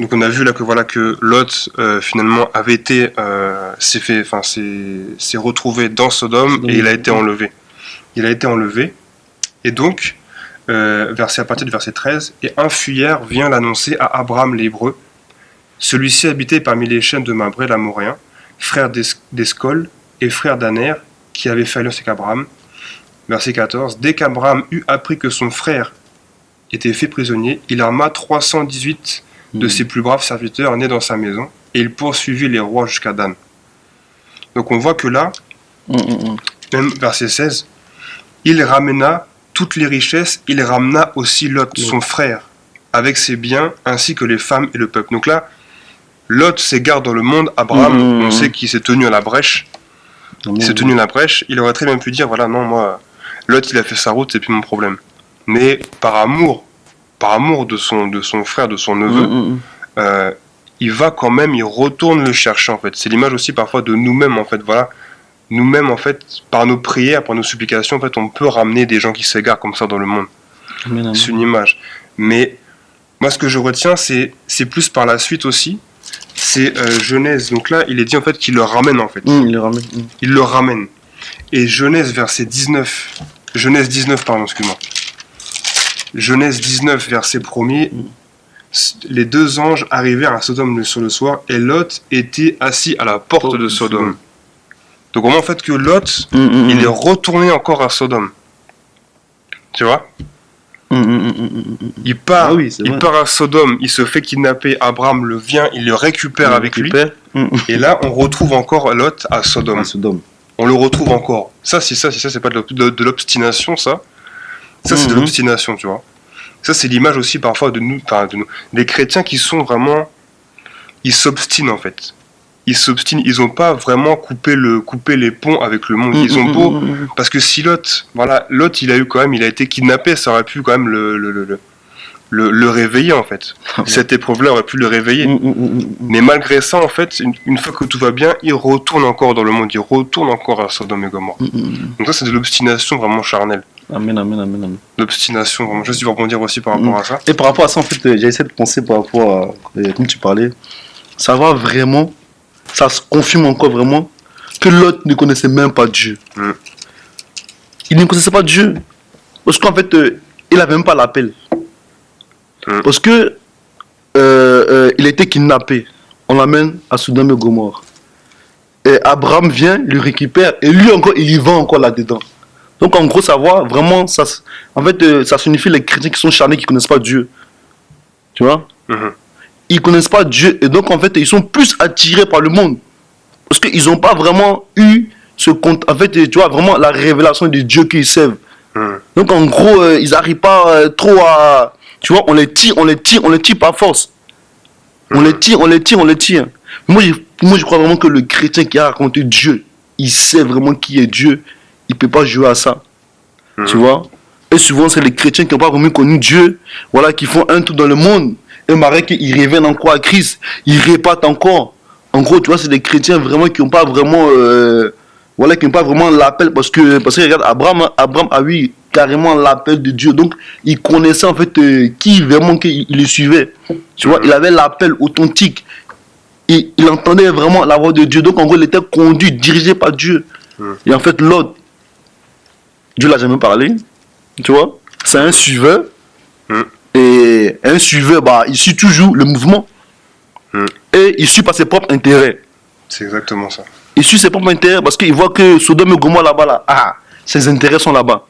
Donc on a vu là que Lot finalement avait été s'est retrouvé dans Sodome et il a été enlevé. Et donc à partir du verset 13, et un fuyard vient l'annoncer à Abraham l'Hébreu. Celui-ci habitait parmi les chaînes de Mamré l'Amoréen, frère d'Escol et frère d'Aner, qui avait fait alliance avec Abraham. Verset 14. Dès qu'Abraham eut appris que son frère était fait prisonnier, il arma 318 de ses plus braves serviteurs nés dans sa maison, et il poursuivit les rois jusqu'à Dan. Donc on voit que là, même verset 16, il ramena toutes les richesses, il ramena aussi Lot, son frère, avec ses biens, ainsi que les femmes et le peuple. Donc là, Lot s'égare dans le monde, Abraham, on sait qu'il s'est tenu à la brèche. Il s'est tenu à la brèche, il aurait très bien pu dire, voilà, non, moi, Lot, il a fait sa route, c'est plus mon problème. Mais par amour de son frère, de son neveu, il va quand même, il retourne le chercher, en fait. C'est l'image aussi parfois de nous-mêmes, en fait, voilà. Nous-mêmes, en fait, par nos prières, par nos supplications, en fait, on peut ramener des gens qui s'égarent comme ça dans le monde. C'est une image. Mais moi, ce que je retiens, c'est plus par la suite aussi. C'est Genèse. Donc là, il est dit en fait qu'il le ramène en fait. Il le ramène. Il le ramène. Et Genèse verset 19. Genèse 19, pardon, excuse-moi. Genèse 19, verset 1er. Les deux anges arrivèrent à Sodome sur le soir et Lot était assis à la porte de Sodome. Donc on voit en fait que Lot, il est retourné encore à Sodome. Tu vois? Il part, il part à Sodome, il se fait kidnapper, Abraham le vient, il le récupère avec lui. Et là, on retrouve encore Lot à Sodome. On le retrouve encore. Ça, c'est pas de l'obstination, ça. Ça, c'est de l'obstination, tu vois. Ça, c'est l'image aussi parfois de nous, des chrétiens qui sont vraiment, ils s'obstinent en fait. Ils s'obstinent, ils n'ont pas vraiment coupé les ponts avec le monde. Ils ont beau, parce que si Lot, voilà, Lot, il a été kidnappé, ça aurait pu quand même le réveiller en fait. Cette épreuve-là aurait pu le réveiller. Mais malgré ça, en fait, une fois que tout va bien, il retourne encore dans le monde, il retourne encore à Sodome et Gomorrhe. Donc ça, c'est de l'obstination vraiment charnelle. Amen. L'obstination, vraiment. Je vais rebondir aussi par rapport à ça. Et par rapport à ça, en fait, j'ai essayé de penser par rapport à, comme tu parlais, ça va vraiment, ça se confirme encore vraiment que Lot ne connaissait même pas Dieu. Il ne connaissait pas Dieu. Parce qu'en fait, il n'avait même pas l'appel. Parce que il était kidnappé. On l'amène à Sodome et Gomorrhe. Et Abraham vient, lui récupère, et lui encore, il y va encore là-dedans. Donc en gros, ça voit vraiment, ça, en fait, ça signifie les chrétiens qui sont charnés, qui ne connaissent pas Dieu. Tu vois? Ils ne connaissent pas Dieu, et donc en fait, ils sont plus attirés par le monde. Parce qu'ils n'ont pas vraiment eu ce compte, en fait, tu vois, vraiment la révélation de Dieu qu'ils servent. Donc en gros, ils n'arrivent pas trop à... Tu vois, on les tire par force. On les tire. Moi, je crois vraiment que le chrétien qui a raconté Dieu, il sait vraiment qui est Dieu. Il ne peut pas jouer à ça. Tu vois? Et souvent, c'est les chrétiens qui n'ont pas vraiment connu Dieu, voilà, qui font un tour dans le monde. Et malgré qu'ils reviennent encore à Christ, ils répètent encore. En gros, tu vois, c'est des chrétiens vraiment qui n'ont pas vraiment... voilà, qui n'ont pas vraiment l'appel. Parce que regarde, Abraham a eu carrément l'appel de Dieu. Donc, il connaissait en fait qui vraiment il le suivait. Tu vois, il avait l'appel authentique. Il entendait vraiment la voix de Dieu. Donc, en gros, il était conduit, dirigé par Dieu. Et en fait, l'autre, Dieu l'a jamais parlé. Tu vois, c'est un suiveur. Et un suiveur, bah, il suit toujours le mouvement. Et il suit par ses propres intérêts. C'est exactement ça. Il suit ses propres intérêts parce qu'il voit que Sodome et Gomorrhe là-bas, là, ses intérêts sont là-bas.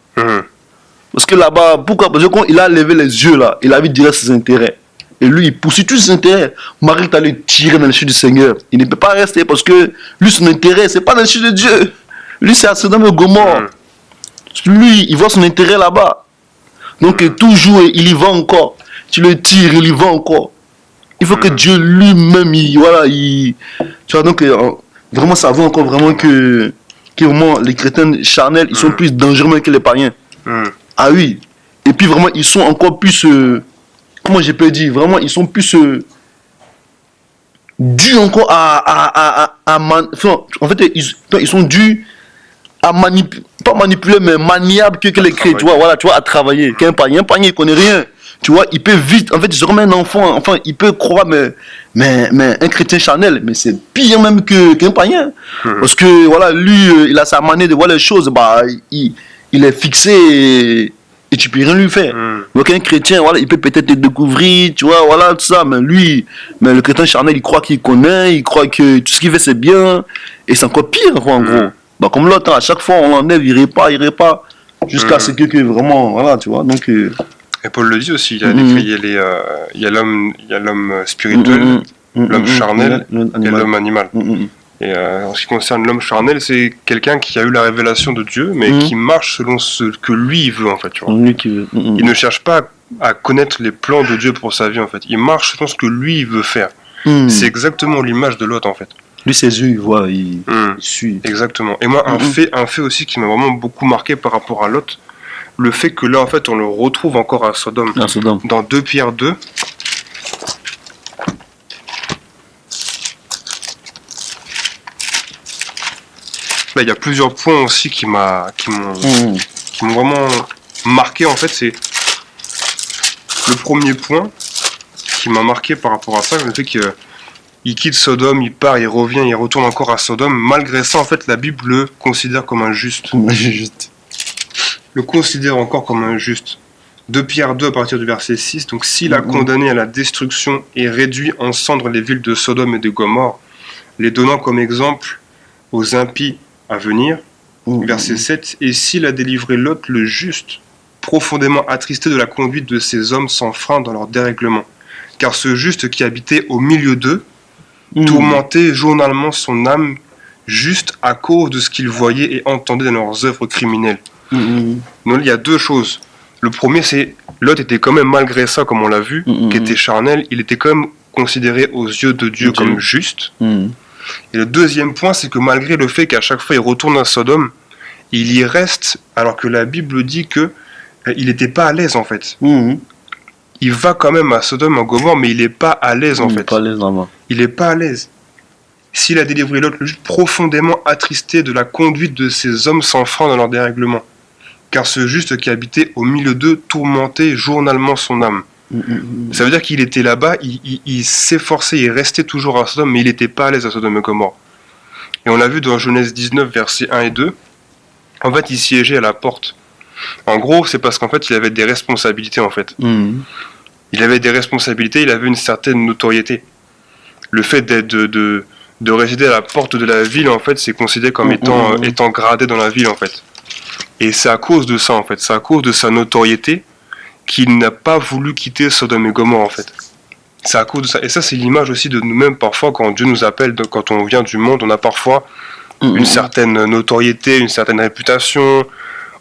Parce que là-bas, pourquoi? Parce que quand il a levé les yeux là, il a vu direct ses intérêts. Et lui, il poursuit tous ses intérêts. Marie est allé tirer dans les cieux du Seigneur. Il ne peut pas rester parce que lui, son intérêt, c'est pas dans les cieux de Dieu. Lui, c'est à Sodome et Gomorrhe. Lui, il voit son intérêt là-bas. Donc, toujours, il y va encore. Tu le tires, il y va encore. Il faut que Dieu lui-même, tu vois, donc, vraiment, ça vaut encore vraiment que vraiment, les chrétiens charnels, ils sont plus dangereux que les païens. Ah oui. Et puis, vraiment, ils sont encore plus, comment je peux dire, vraiment, ils sont plus dus encore en fait, ils sont dus à manipuler, pas manipuler, mais maniable que les chrétiens, tu vois, à travailler. Qu'un païen, il connaît rien. Tu vois, il peut vite, en fait, il se remet un enfant, enfin, il peut croire, mais un chrétien charnel, mais c'est pire même qu'un païen. Parce que, voilà, lui, il a sa manière de voir les choses, bah, il est fixé et tu peux rien lui faire. Donc, un chrétien, voilà, il peut peut-être te découvrir, tu vois, voilà, tout ça, mais le chrétien charnel, il croit qu'il connaît, il croit que tout ce qu'il fait, c'est bien, et c'est encore pire, quoi, en gros. Bah, comme l'autre, à chaque fois, on l'enlève, il répare, jusqu'à ce que vraiment, voilà, tu vois, donc... Et Paul le dit aussi, il y a l'homme spirituel, l'homme charnel et l'homme animal. Et en ce qui concerne l'homme charnel, c'est quelqu'un qui a eu la révélation de Dieu, mais qui marche selon ce que lui il veut, en fait. Tu vois. Lui qui veut. Il ne cherche pas à connaître les plans de Dieu pour sa vie, en fait. Il marche selon ce que lui il veut faire. C'est exactement l'image de Lot, en fait. Lui, ses yeux, il voit, il suit. Exactement. Et moi, un fait aussi qui m'a vraiment beaucoup marqué par rapport à Lot, le fait que là, en fait, on le retrouve encore à Sodome. À Sodome. Dans 2 Pierre 2. Là, il y a plusieurs points aussi qui m'ont vraiment marqué, en fait. C'est le premier point qui m'a marqué par rapport à ça, le fait qu'il quitte Sodome, il part, il revient, il retourne encore à Sodome. Malgré ça, en fait, la Bible le considère comme un juste. Le considère encore comme un juste. 2 Pierre 2 à partir du verset 6. Donc, s'il a condamné à la destruction et réduit en cendres les villes de Sodome et de Gomorrhe, les donnant comme exemple aux impies à venir. Verset 7. Et s'il a délivré Lot le juste, profondément attristé de la conduite de ces hommes sans frein dans leur dérèglement. Car ce juste qui habitait au milieu d'eux, tourmentait journalement son âme juste à cause de ce qu'il voyait et entendait dans leurs œuvres criminelles. Donc il y a 2 choses. Le premier, c'est Lot était quand même, malgré ça, comme on l'a vu, qui était charnel, il était quand même considéré aux yeux de Dieu comme juste. Et le deuxième point, c'est que malgré le fait qu'à chaque fois il retourne à Sodome, il y reste, alors que la Bible dit que il n'était pas à l'aise en fait. Il va quand même à Sodome, à Gomorrhe, mais il n'est pas à l'aise en fait. Pas à l'aise là-bas. Il n'est pas à l'aise. S'il a délivré Lot, le juste profondément attristé de la conduite de ces hommes sans frein dans leur dérèglement. Car ce juste qui habitait au milieu d'eux tourmentait journalement son âme. Ça veut dire qu'il était là-bas, il s'efforçait, il restait toujours à Sodome, mais il n'était pas à l'aise à Sodome et Gomorrhe. Et on l'a vu dans Genèse 19, versets 1 et 2. En fait, il siégeait à la porte. En gros, c'est parce qu'en fait, il avait des responsabilités, en fait. Il avait des responsabilités, il avait une certaine notoriété. Le fait de résider à la porte de la ville, en fait, c'est considéré comme étant gradé dans la ville, en fait. Et c'est à cause de ça, en fait. C'est à cause de sa notoriété qu'il n'a pas voulu quitter Sodome et Gomorrhe, en fait. C'est à cause de ça. Et ça, c'est l'image aussi de nous-mêmes, parfois, quand Dieu nous appelle, quand on vient du monde, on a parfois une certaine notoriété, une certaine réputation,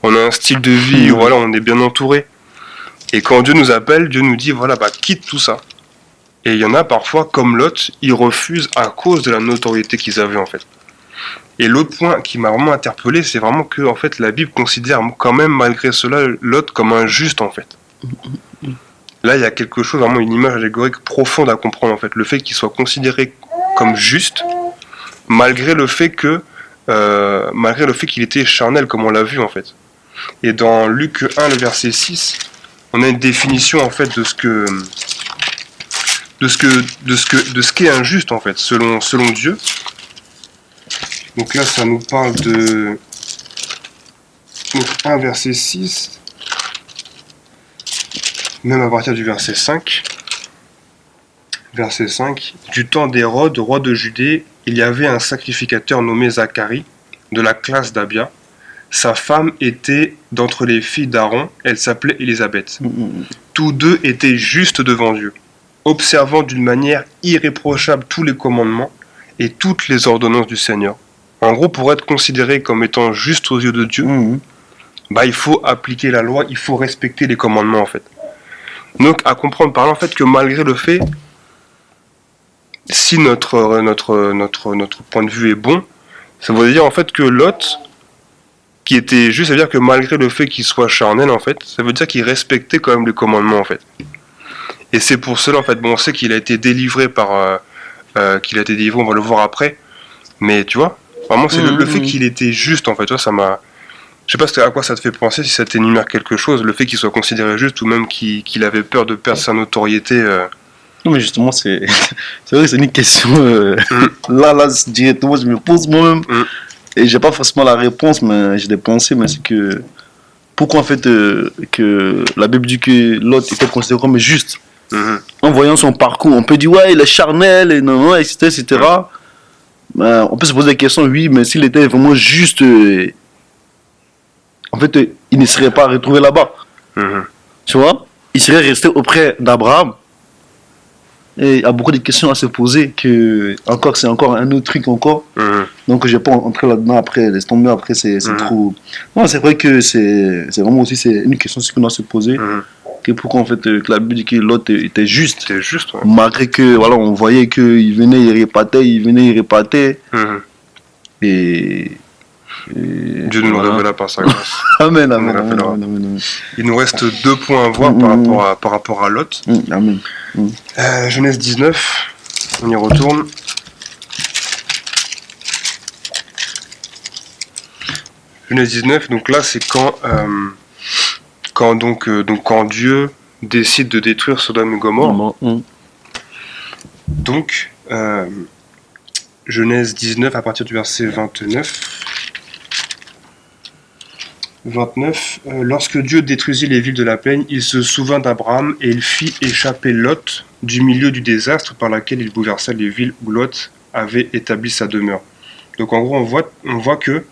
on a un style de vie, voilà, on est bien entouré. Et quand Dieu nous appelle, Dieu nous dit, voilà, quitte tout ça. Et il y en a parfois, comme Lot, ils refusent à cause de la notoriété qu'ils avaient, en fait. Et l'autre point qui m'a vraiment interpellé, c'est vraiment que, en fait, la Bible considère quand même, malgré cela, Lot comme un juste, en fait. Là, il y a quelque chose, vraiment une image allégorique profonde à comprendre, en fait. Le fait qu'il soit considéré comme juste, malgré le fait qu'il était charnel, comme on l'a vu, en fait. Et dans Luc 1, le verset 6, on a une définition, en fait, de ce qu'est injuste, en fait, selon Dieu. Donc là, ça nous parle de 1, verset 6, même à partir du verset 5. Verset 5. Du temps d'Hérode, roi de Judée, il y avait un sacrificateur nommé Zacharie, de la classe d'Abia. Sa femme était d'entre les filles d'Aaron, elle s'appelait Élisabeth. Tous deux étaient justes devant Dieu, observant d'une manière irréprochable tous les commandements et toutes les ordonnances du Seigneur. En gros, pour être considéré comme étant juste aux yeux de Dieu, il faut appliquer la loi, il faut respecter les commandements, en fait. Donc, à comprendre par là, en fait, que malgré le fait, si notre point de vue est bon, ça veut dire, en fait, que Lot, qui était juste, ça veut dire que malgré le fait qu'il soit charnel, en fait, ça veut dire qu'il respectait quand même les commandements, en fait. Et c'est pour cela, en fait, on sait qu'il a été délivré on va le voir après, mais tu vois, vraiment, c'est le fait qu'il était juste, en fait, tu vois, ça m'a... Je sais pas à quoi ça te fait penser, si ça t'énumère quelque chose, le fait qu'il soit considéré juste, ou même qu'il avait peur de perdre sa notoriété. Non, mais justement, c'est vrai que c'est une question, là, directement, je me pose moi-même, et j'ai pas forcément la réponse, mais j'ai des pensées, mais c'est que, pourquoi en fait, que la Bible dit que l'autre était considéré comme juste, en voyant son parcours, on peut dire, ouais, il est charnel, et non, etc. On peut se poser la question, oui, mais s'il était vraiment juste, en fait, il ne serait pas retrouvé là-bas. Tu vois, il serait resté auprès d'Abraham. Et il y a beaucoup de questions à se poser, que encore c'est encore un autre truc encore. Donc je vais pas entrer là-dedans après, laisse tomber après, c'est trop... Non, c'est vrai que c'est vraiment aussi c'est une question qu'on doit se poser. Que pourquoi en fait que la Bible dit que l'autre était juste. C'était juste, ouais. Malgré que voilà, on voyait qu'il venait, il répartait. Et Dieu nous le révéla par sa grâce. Amen, On amen, est là, amen, là. amen, amen. Il nous reste 2 points à voir par rapport à Lot. Amen. Genèse 19, on y retourne. Genèse 19, donc là c'est quand Dieu décide de détruire Sodome et Gomorrhe. Donc, Genèse 19 à partir du verset 29. Lorsque Dieu détruisit les villes de la plaine, il se souvint d'Abraham et il fit échapper Lot du milieu du désastre par laquelle il bouleversa les villes où Lot avait établi sa demeure. Donc en gros, on voit que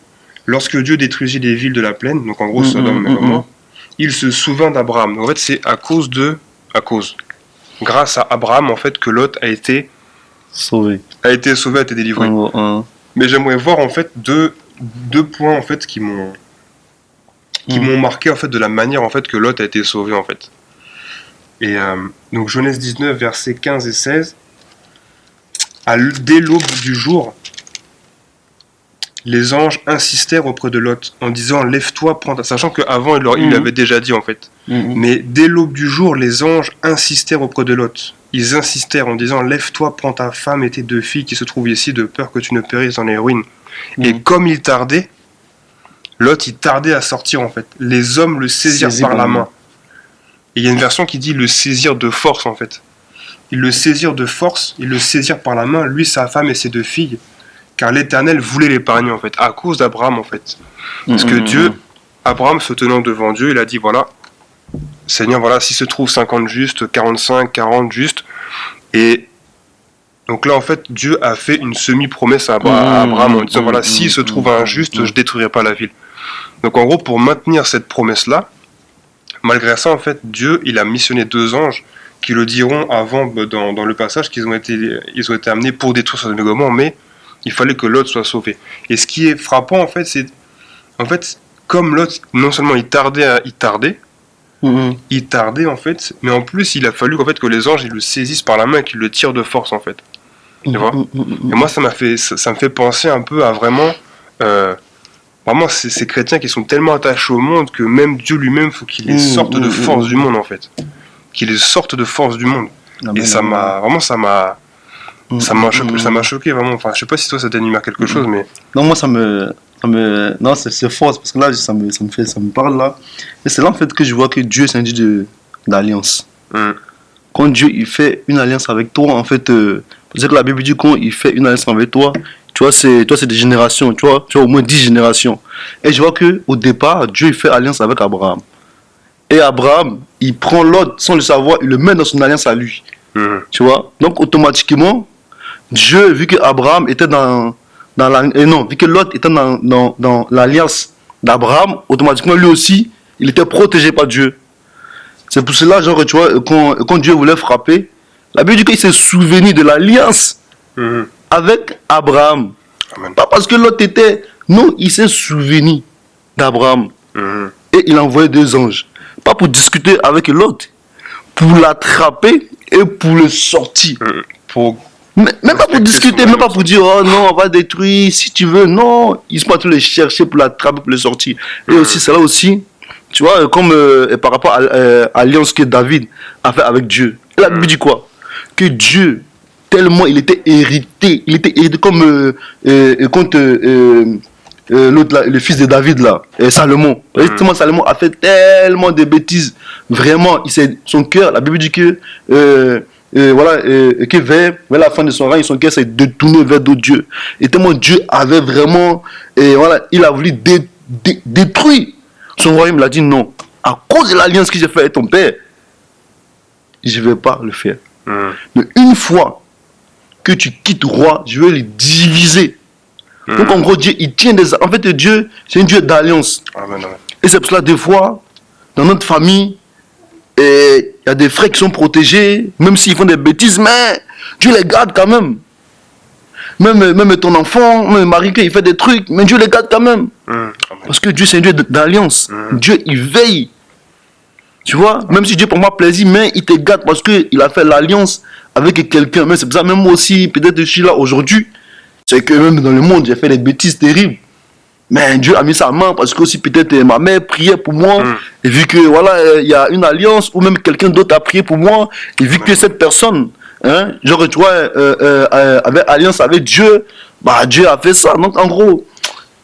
lorsque Dieu détruisit les villes de la plaine, donc en gros Sodome et Gomorrhe, il se souvint d'Abraham. Donc en fait, c'est grâce à Abraham en fait que Lot a été sauvé, a été délivré. Mais j'aimerais voir en fait deux points en fait qui m'ont marqué en fait de la manière en fait que Lot a été sauvé en fait. Et donc Genèse 19 versets 15 et 16. Dès l'aube du jour, les anges insistèrent auprès de Lot en disant lève-toi, prends ta... Sachant qu'avant il l'avait déjà dit en fait. Mais dès l'aube du jour, les anges insistèrent auprès de Lot. Ils insistèrent en disant lève-toi, prends ta femme et tes 2 filles qui se trouvent ici de peur que tu ne périsses dans les ruines. Et comme il tardait, Lot il tardait à sortir en fait. Les hommes le saisirent par la main. Et il y a une version qui dit le saisir de force en fait. Ils le saisirent de force, ils le saisirent par la main, lui, sa femme et ses 2 filles. Car l'Éternel voulait l'épargner en fait, à cause d'Abraham en fait. Parce que Dieu, Abraham se tenant devant Dieu, il a dit voilà, Seigneur, voilà, s'il se trouve 50 justes, 45, 40 justes. Et donc là en fait, Dieu a fait une semi-promesse à Abraham en disant voilà, s'il se trouve un juste, je détruirai pas la ville. Donc en gros, pour maintenir cette promesse-là, malgré ça en fait, Dieu, il a missionné 2 anges qui le diront avant dans le passage qu'ils ont été amenés pour détruire Sodome et Gomorrhe, mais il fallait que Lot soit sauvé. Et ce qui est frappant, en fait, c'est... En fait, comme Lot, non seulement il tardait, en fait, mais en plus, il a fallu qu'en fait, que les anges ils le saisissent par la main et qu'ils le tirent de force, en fait. Tu vois ? Et moi, ça me fait penser un peu à vraiment ces chrétiens qui sont tellement attachés au monde que même Dieu lui-même, il faut qu'il les sorte de force du monde, en fait. Qu'il les sorte de force du monde. Et ça m'a choqué vraiment. Enfin, je sais pas si toi ça t'anime à quelque chose, mais non, moi non, c'est fort parce que là ça me parle là. Et c'est là en fait que je vois que Dieu c'est un Dieu d'alliance. Quand Dieu il fait une alliance avec toi, en fait, parce que la Bible dit quand il fait une alliance avec toi, tu vois c'est des générations, tu vois au moins 10 générations. Et je vois que au départ Dieu il fait alliance avec Abraham. Et Abraham, il prend Lot sans le savoir, il le met dans son alliance à lui. Tu vois? Donc automatiquement, Dieu, vu que Abraham était vu que Lot était dans l'alliance d'Abraham, automatiquement lui aussi, il était protégé par Dieu. C'est pour cela, genre, tu vois, quand Dieu voulait frapper, la Bible dit qu'il s'est souvenu de l'alliance avec Abraham. Amen. Pas parce que Lot était... Non, il s'est souvenu d'Abraham. Et il a envoyé 2 anges. Pas pour discuter avec Lot, pour l'attraper et pour le sortir. Même pas pour discuter, même pas pour dire oh non, on va détruire si tu veux. Non, ils sont pas tous les chercher pour l'attraper, pour le sortir. Et aussi, c'est là aussi, tu vois, comme par rapport à l'alliance que David a fait avec Dieu. Et la Bible dit quoi? Que Dieu, tellement il était hérité comme contre l'autre, le fils de David là, Salomon. Justement, Salomon a fait tellement de bêtises. Vraiment, son cœur, la Bible dit que que vers la fin de son règne, son cœur s'est détourné vers d'autres dieux. Et tellement Dieu avait vraiment, il a voulu détruire son royaume. Il a dit non, à cause de l'alliance que j'ai faite avec ton père, je ne vais pas le faire. Mais une fois que tu quittes le roi, je vais le diviser. Donc en gros, Dieu, il tient en fait, Dieu, c'est un Dieu d'alliance. Amen. Et c'est pour cela, des fois, dans notre famille, Et il y a des frères qui sont protégés, même s'ils font des bêtises, mais Dieu les garde quand même. Même ton enfant, même le mari, il fait des trucs, mais Dieu les garde quand même. Amen. Parce que Dieu, c'est un Dieu d'alliance. Dieu, il veille. Tu vois, même si Dieu pour moi plaisir, mais il te garde parce qu'il a fait l'alliance avec quelqu'un. Mais c'est pour ça, même moi aussi, peut-être je suis là aujourd'hui. C'est que même dans le monde, j'ai fait des bêtises terribles. Mais Dieu a mis sa main parce que aussi peut-être ma mère priait pour moi. Et vu que voilà, il y a une alliance, ou même quelqu'un d'autre a prié pour moi. Et vu que cette personne, hein, genre, tu vois, avait alliance avec Dieu, bah Dieu a fait ça. Donc en gros,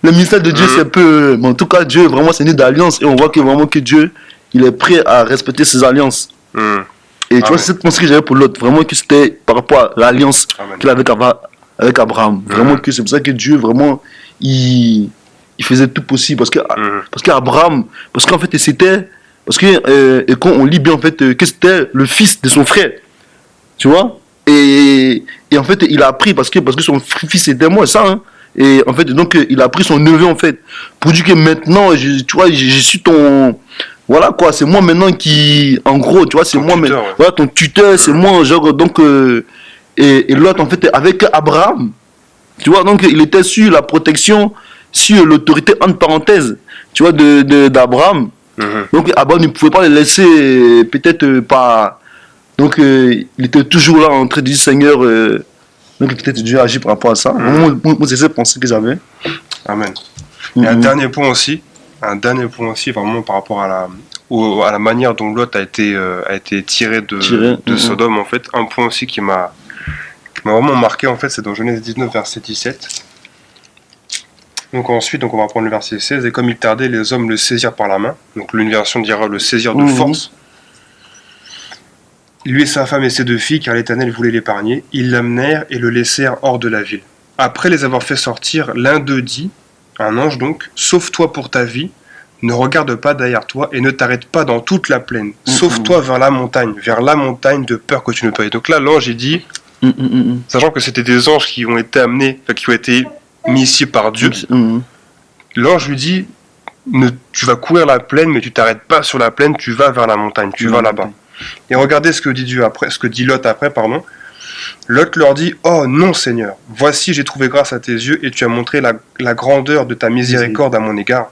le ministère de Dieu, c'est peu. Mais en tout cas, Dieu, vraiment, c'est né d'alliance. Et on voit que vraiment que Dieu, il est prêt à respecter ses alliances. Et tu vois, c'est cette pensée que j'avais pour l'autre. Vraiment que c'était par rapport à l'alliance qu'il avait avec Abraham. Vraiment que c'est pour ça que Dieu, vraiment, il faisait tout possible. Parce qu'Abraham, parce qu'en fait, c'était. Parce que et quand on lit bien, en fait, que c'était le fils de son frère. Tu vois, et en fait, il a appris, parce que son fils était moi, ça, hein. Et en fait, donc, il a pris son neveu, en fait, pour dire que maintenant, tu vois, je suis ton. Voilà quoi, c'est moi maintenant qui. En gros, tu vois, c'est moi maintenant. Voilà, ton tuteur, c'est moi, genre, donc. Et l'autre, en fait, avec Abraham, tu vois, donc, il était sur la protection, sur l'autorité, entre parenthèses, tu vois, d'Abraham. Donc, Abraham ne pouvait pas le laisser, peut-être pas. Donc, il était toujours là en train de dire Seigneur. Donc, peut-être Dieu agit par rapport à ça. Moi, c'est cette pensée que j'avais. Amen. Et un dernier point aussi, vraiment par rapport à la manière dont Lot a été tiré de Sodome, en fait. Un point aussi qui m'a vraiment marqué, en fait, c'est dans Genèse 19, verset 17. Donc ensuite, on va prendre le verset 16. Et comme il tardait, les hommes le saisirent par la main. Donc l'une version dira le saisir de force. Lui et sa femme et ses 2 filles, car l'Éternel voulait l'épargner, ils l'amenèrent et le laissèrent hors de la ville. Après les avoir fait sortir, l'un d'eux dit, un ange donc, sauve-toi pour ta vie, ne regarde pas derrière toi et ne t'arrête pas dans toute la plaine. Sauve-toi vers la montagne de peur que tu ne périsses. Donc là, l'ange, il dit, sachant que c'était des anges qui ont été amenés, qui ont été mis ici par Dieu, l'ange lui dit, tu vas courir la plaine, mais tu t'arrêtes pas sur la plaine, tu vas vers la montagne, tu vas là-bas. Et regardez ce que dit Lot après, pardon. Lot leur dit, oh non Seigneur, voici j'ai trouvé grâce à tes yeux et tu as montré la grandeur de ta miséricorde à mon égard,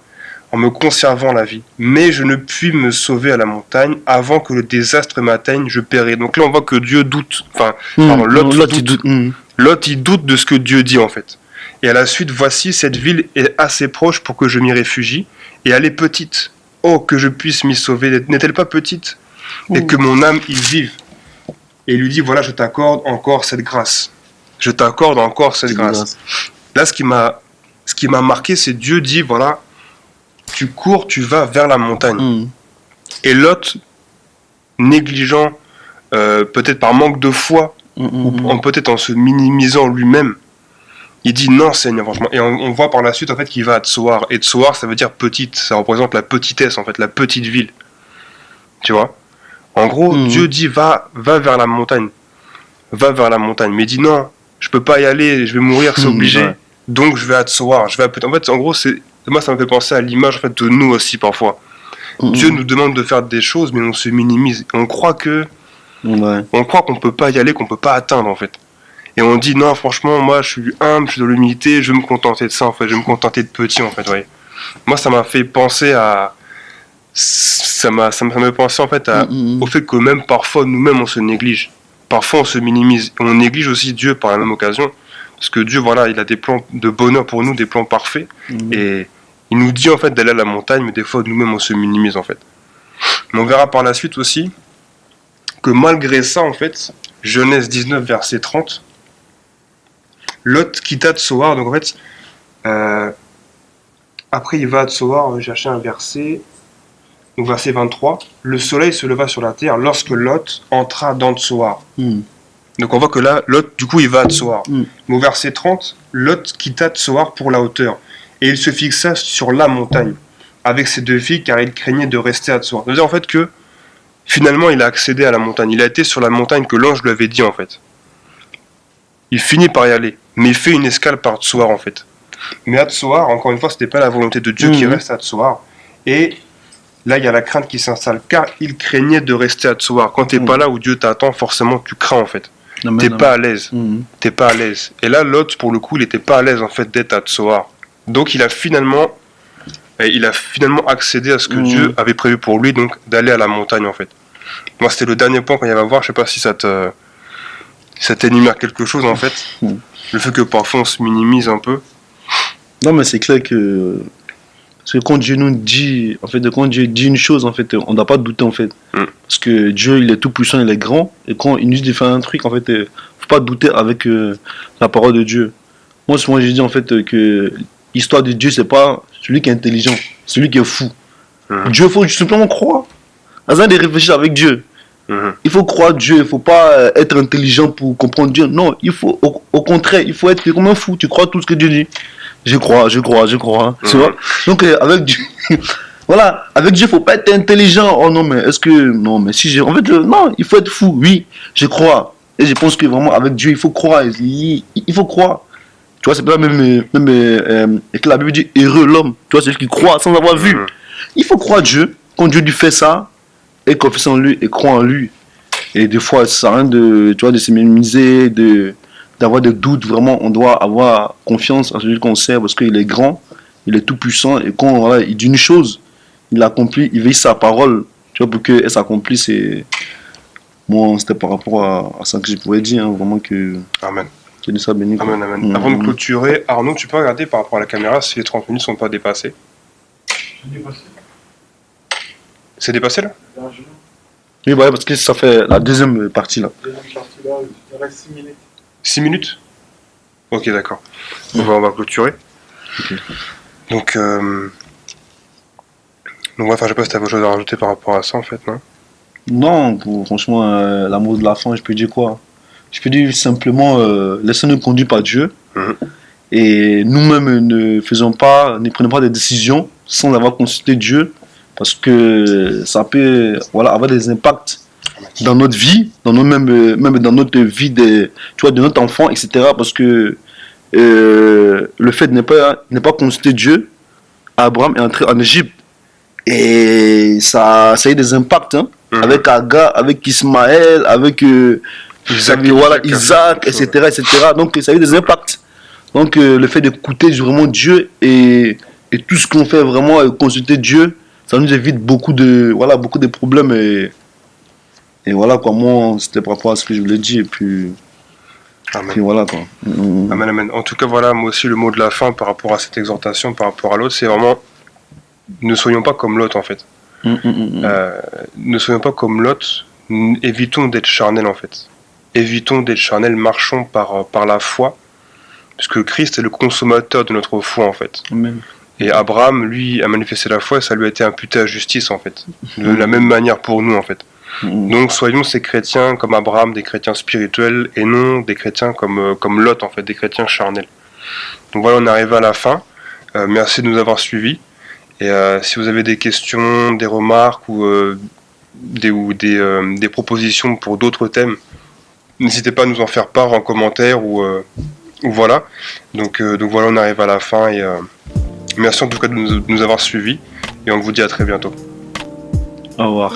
en me conservant la vie. Mais je ne puis me sauver à la montagne, avant que le désastre m'atteigne, je péris. Donc là on voit que Dieu doute, Lot il doute de ce que Dieu dit en fait. Et à la suite, voici cette ville est assez proche pour que je m'y réfugie, et elle est petite. Oh que je puisse m'y sauver, n'est-elle pas petite? Et que mon âme y vive. Et il lui dit, voilà, je t'accorde encore cette grâce. Je t'accorde encore cette grâce. Là, ce qui m'a marqué, c'est Dieu dit, voilà, tu cours, tu vas vers la montagne. Et Lot, négligent, peut-être par manque de foi, ou peut-être en se minimisant lui-même, il dit non Seigneur, franchement. Et on voit par la suite en fait qu'il va à Tsoar. Et Tsoar, ça veut dire petite, ça représente la petitesse en fait, la petite ville. Tu vois? En gros, Dieu dit va vers la montagne. Va vers la montagne. Mais il dit non, je peux pas y aller, je vais mourir, c'est obligé. Ouais. Donc je vais à Tsoar. En fait, en gros, moi ça me fait penser à l'image en fait, de nous aussi parfois. Dieu nous demande de faire des choses, mais on se minimise. On croit qu'on peut pas y aller, qu'on peut pas atteindre en fait. Et on dit non, franchement, moi je suis humble, je suis dans l'humilité, je vais me contenter de ça en fait, je vais me contenter de petit en fait. Ouais. Moi ça m'a fait penser à. Ça m'a fait penser en fait au fait que même parfois nous-mêmes on se néglige. Parfois on se minimise. On néglige aussi Dieu par la même occasion. Parce que Dieu, voilà, il a des plans de bonheur pour nous, des plans parfaits. Et il nous dit en fait d'aller à la montagne, mais des fois nous-mêmes on se minimise en fait. Mais on verra par la suite aussi que malgré ça en fait, Genèse 19 verset 30, Lot quitta Tsoar. Donc en fait, après il va à Tsoar, on va chercher un verset. Donc verset 23, le soleil se leva sur la terre lorsque Lot entra dans Tsoar. Donc on voit que là, Lot, du coup, il va à Tsoar. Mais au verset 30, Lot quitta Tsoar pour la hauteur. Et il se fixa sur la montagne, avec ses 2 filles, car il craignait de rester à Tsoar. C'est-à-dire en fait que, finalement, il a accédé à la montagne. Il a été sur la montagne que l'ange lui avait dit, en fait. Il finit par y aller, mais il fait une escale par Tsoar, en fait. Mais à Tsoar, encore une fois, c'était pas la volonté de Dieu qui reste à Tsoar. Et là il y a la crainte qui s'installe, car il craignait de rester à Tsoar. Quand t'es pas là où Dieu t'attend, forcément tu crains en fait. Amen, T'es amen. pas à l'aise. Mhm. T'es pas à l'aise. Et là, Lot, pour le coup, il était pas à l'aise en fait d'être à Tsoar. Donc il a finalement accédé à ce que Dieu avait prévu pour lui, donc d'aller à la montagne en fait. Moi, c'était le dernier point qu'on y avait à voir. Je sais pas si ça t'énumère quelque chose en fait. Mhm. Le fait que parfois on se minimise un peu. Non, mais c'est clair que. Parce que quand Dieu nous dit, en fait, quand Dieu dit une chose, en fait, on ne doit pas douter, en fait. Mm. Parce que Dieu, il est tout puissant, il est grand. Et quand il nous dit de faire un truc, en fait, faut pas douter avec la parole de Dieu. Moi, souvent, j'ai dit, en fait, que l'histoire de Dieu, c'est pas celui qui est intelligent, celui qui est fou. Mm. Dieu, il faut simplement croire. Avant de réfléchir avec Dieu. Mhm. Il faut croire Dieu, il ne faut pas être intelligent pour comprendre Dieu. Non, il faut, au contraire, il faut être comme un fou. Tu crois tout ce que Dieu dit. Je crois. Tu vois? Donc, avec Dieu, voilà, avec Dieu, il ne faut pas être intelligent. Oh non, mais est-ce que. Non, mais si j'ai. En fait, non, il faut être fou. Oui, je crois. Et je pense que vraiment, avec Dieu, il faut croire. Il faut croire. Tu vois, c'est pas même et que la Bible dit heureux l'homme. Tu vois, c'est celui qui croit sans avoir vu. Mhm. Il faut croire Dieu. Quand Dieu lui fait ça, et confiance en lui et croire en lui. Et des fois, ça sert à rien de, tu vois, de se minimiser, d'avoir des doutes. Vraiment, on doit avoir confiance en celui qu'on sert parce qu'il est grand, il est tout puissant. Et quand voilà, il dit une chose, il l'accomplit, il veille sa parole, tu vois, pour qu'elle s'accomplisse. Et moi, c'était par rapport à ça que je pourrais dire, hein, vraiment que Amen. Dieu soit béni. quoi. Amen, amen. Mhm. Avant de clôturer, Arnaud, tu peux regarder par rapport à la caméra si les 30 minutes sont pas dépassées. C'est dépassé là? Oui, voilà, parce que ça fait la deuxième partie là. Deuxième partie là, il reste 6 minutes. 6 minutes? Ok, d'accord. On va clôturer. Ok. Donc, ouais, enfin, je sais pas si tu avais autre chose à rajouter par rapport à ça en fait, non? Non, franchement, l'amour de la fin, je peux dire quoi? Je peux dire simplement, laissez-nous conduire par Dieu. Mhm. Et nous-mêmes ne prenons pas des décisions sans avoir consulté Dieu. Parce que ça peut voilà, avoir des impacts dans notre vie, même dans notre vie tu vois, de notre enfant, etc. Parce que le fait de ne pas consulter Dieu, Abraham est entré en Égypte. Et ça a eu des impacts hein, Mhm. avec Agar, avec Ismaël, avec Isaac, etc., etc. Donc ça a eu des impacts. Donc le fait d'écouter vraiment Dieu et tout ce qu'on fait vraiment, consulter Dieu, ça nous évite beaucoup de problèmes. Et voilà quoi, moi c'était par rapport à ce que je voulais dire. Et puis Amen. voilà quoi. Amen, amen. En tout cas, voilà, moi aussi, le mot de la fin par rapport à cette exhortation, par rapport à l'autre, c'est vraiment ne soyons pas comme Lot en fait. Ne soyons pas comme Lot, évitons d'être charnels en fait. Évitons d'être charnels, marchons par la foi, puisque Christ est le consommateur de notre foi en fait. Amen. Et Abraham, lui, a manifesté la foi et ça lui a été imputé à justice en fait. De la même manière pour nous en fait. Donc soyons ces chrétiens comme Abraham, des chrétiens spirituels, et non des chrétiens comme Lot en fait, des chrétiens charnels. Donc voilà, on est arrivé à la fin. Merci de nous avoir suivis. Et si vous avez des questions, des remarques ou des propositions pour d'autres thèmes, n'hésitez pas à nous en faire part en commentaire ou voilà. Donc voilà, on arrive à la fin et merci en tout cas de nous avoir suivis et on vous dit à très bientôt. Au revoir.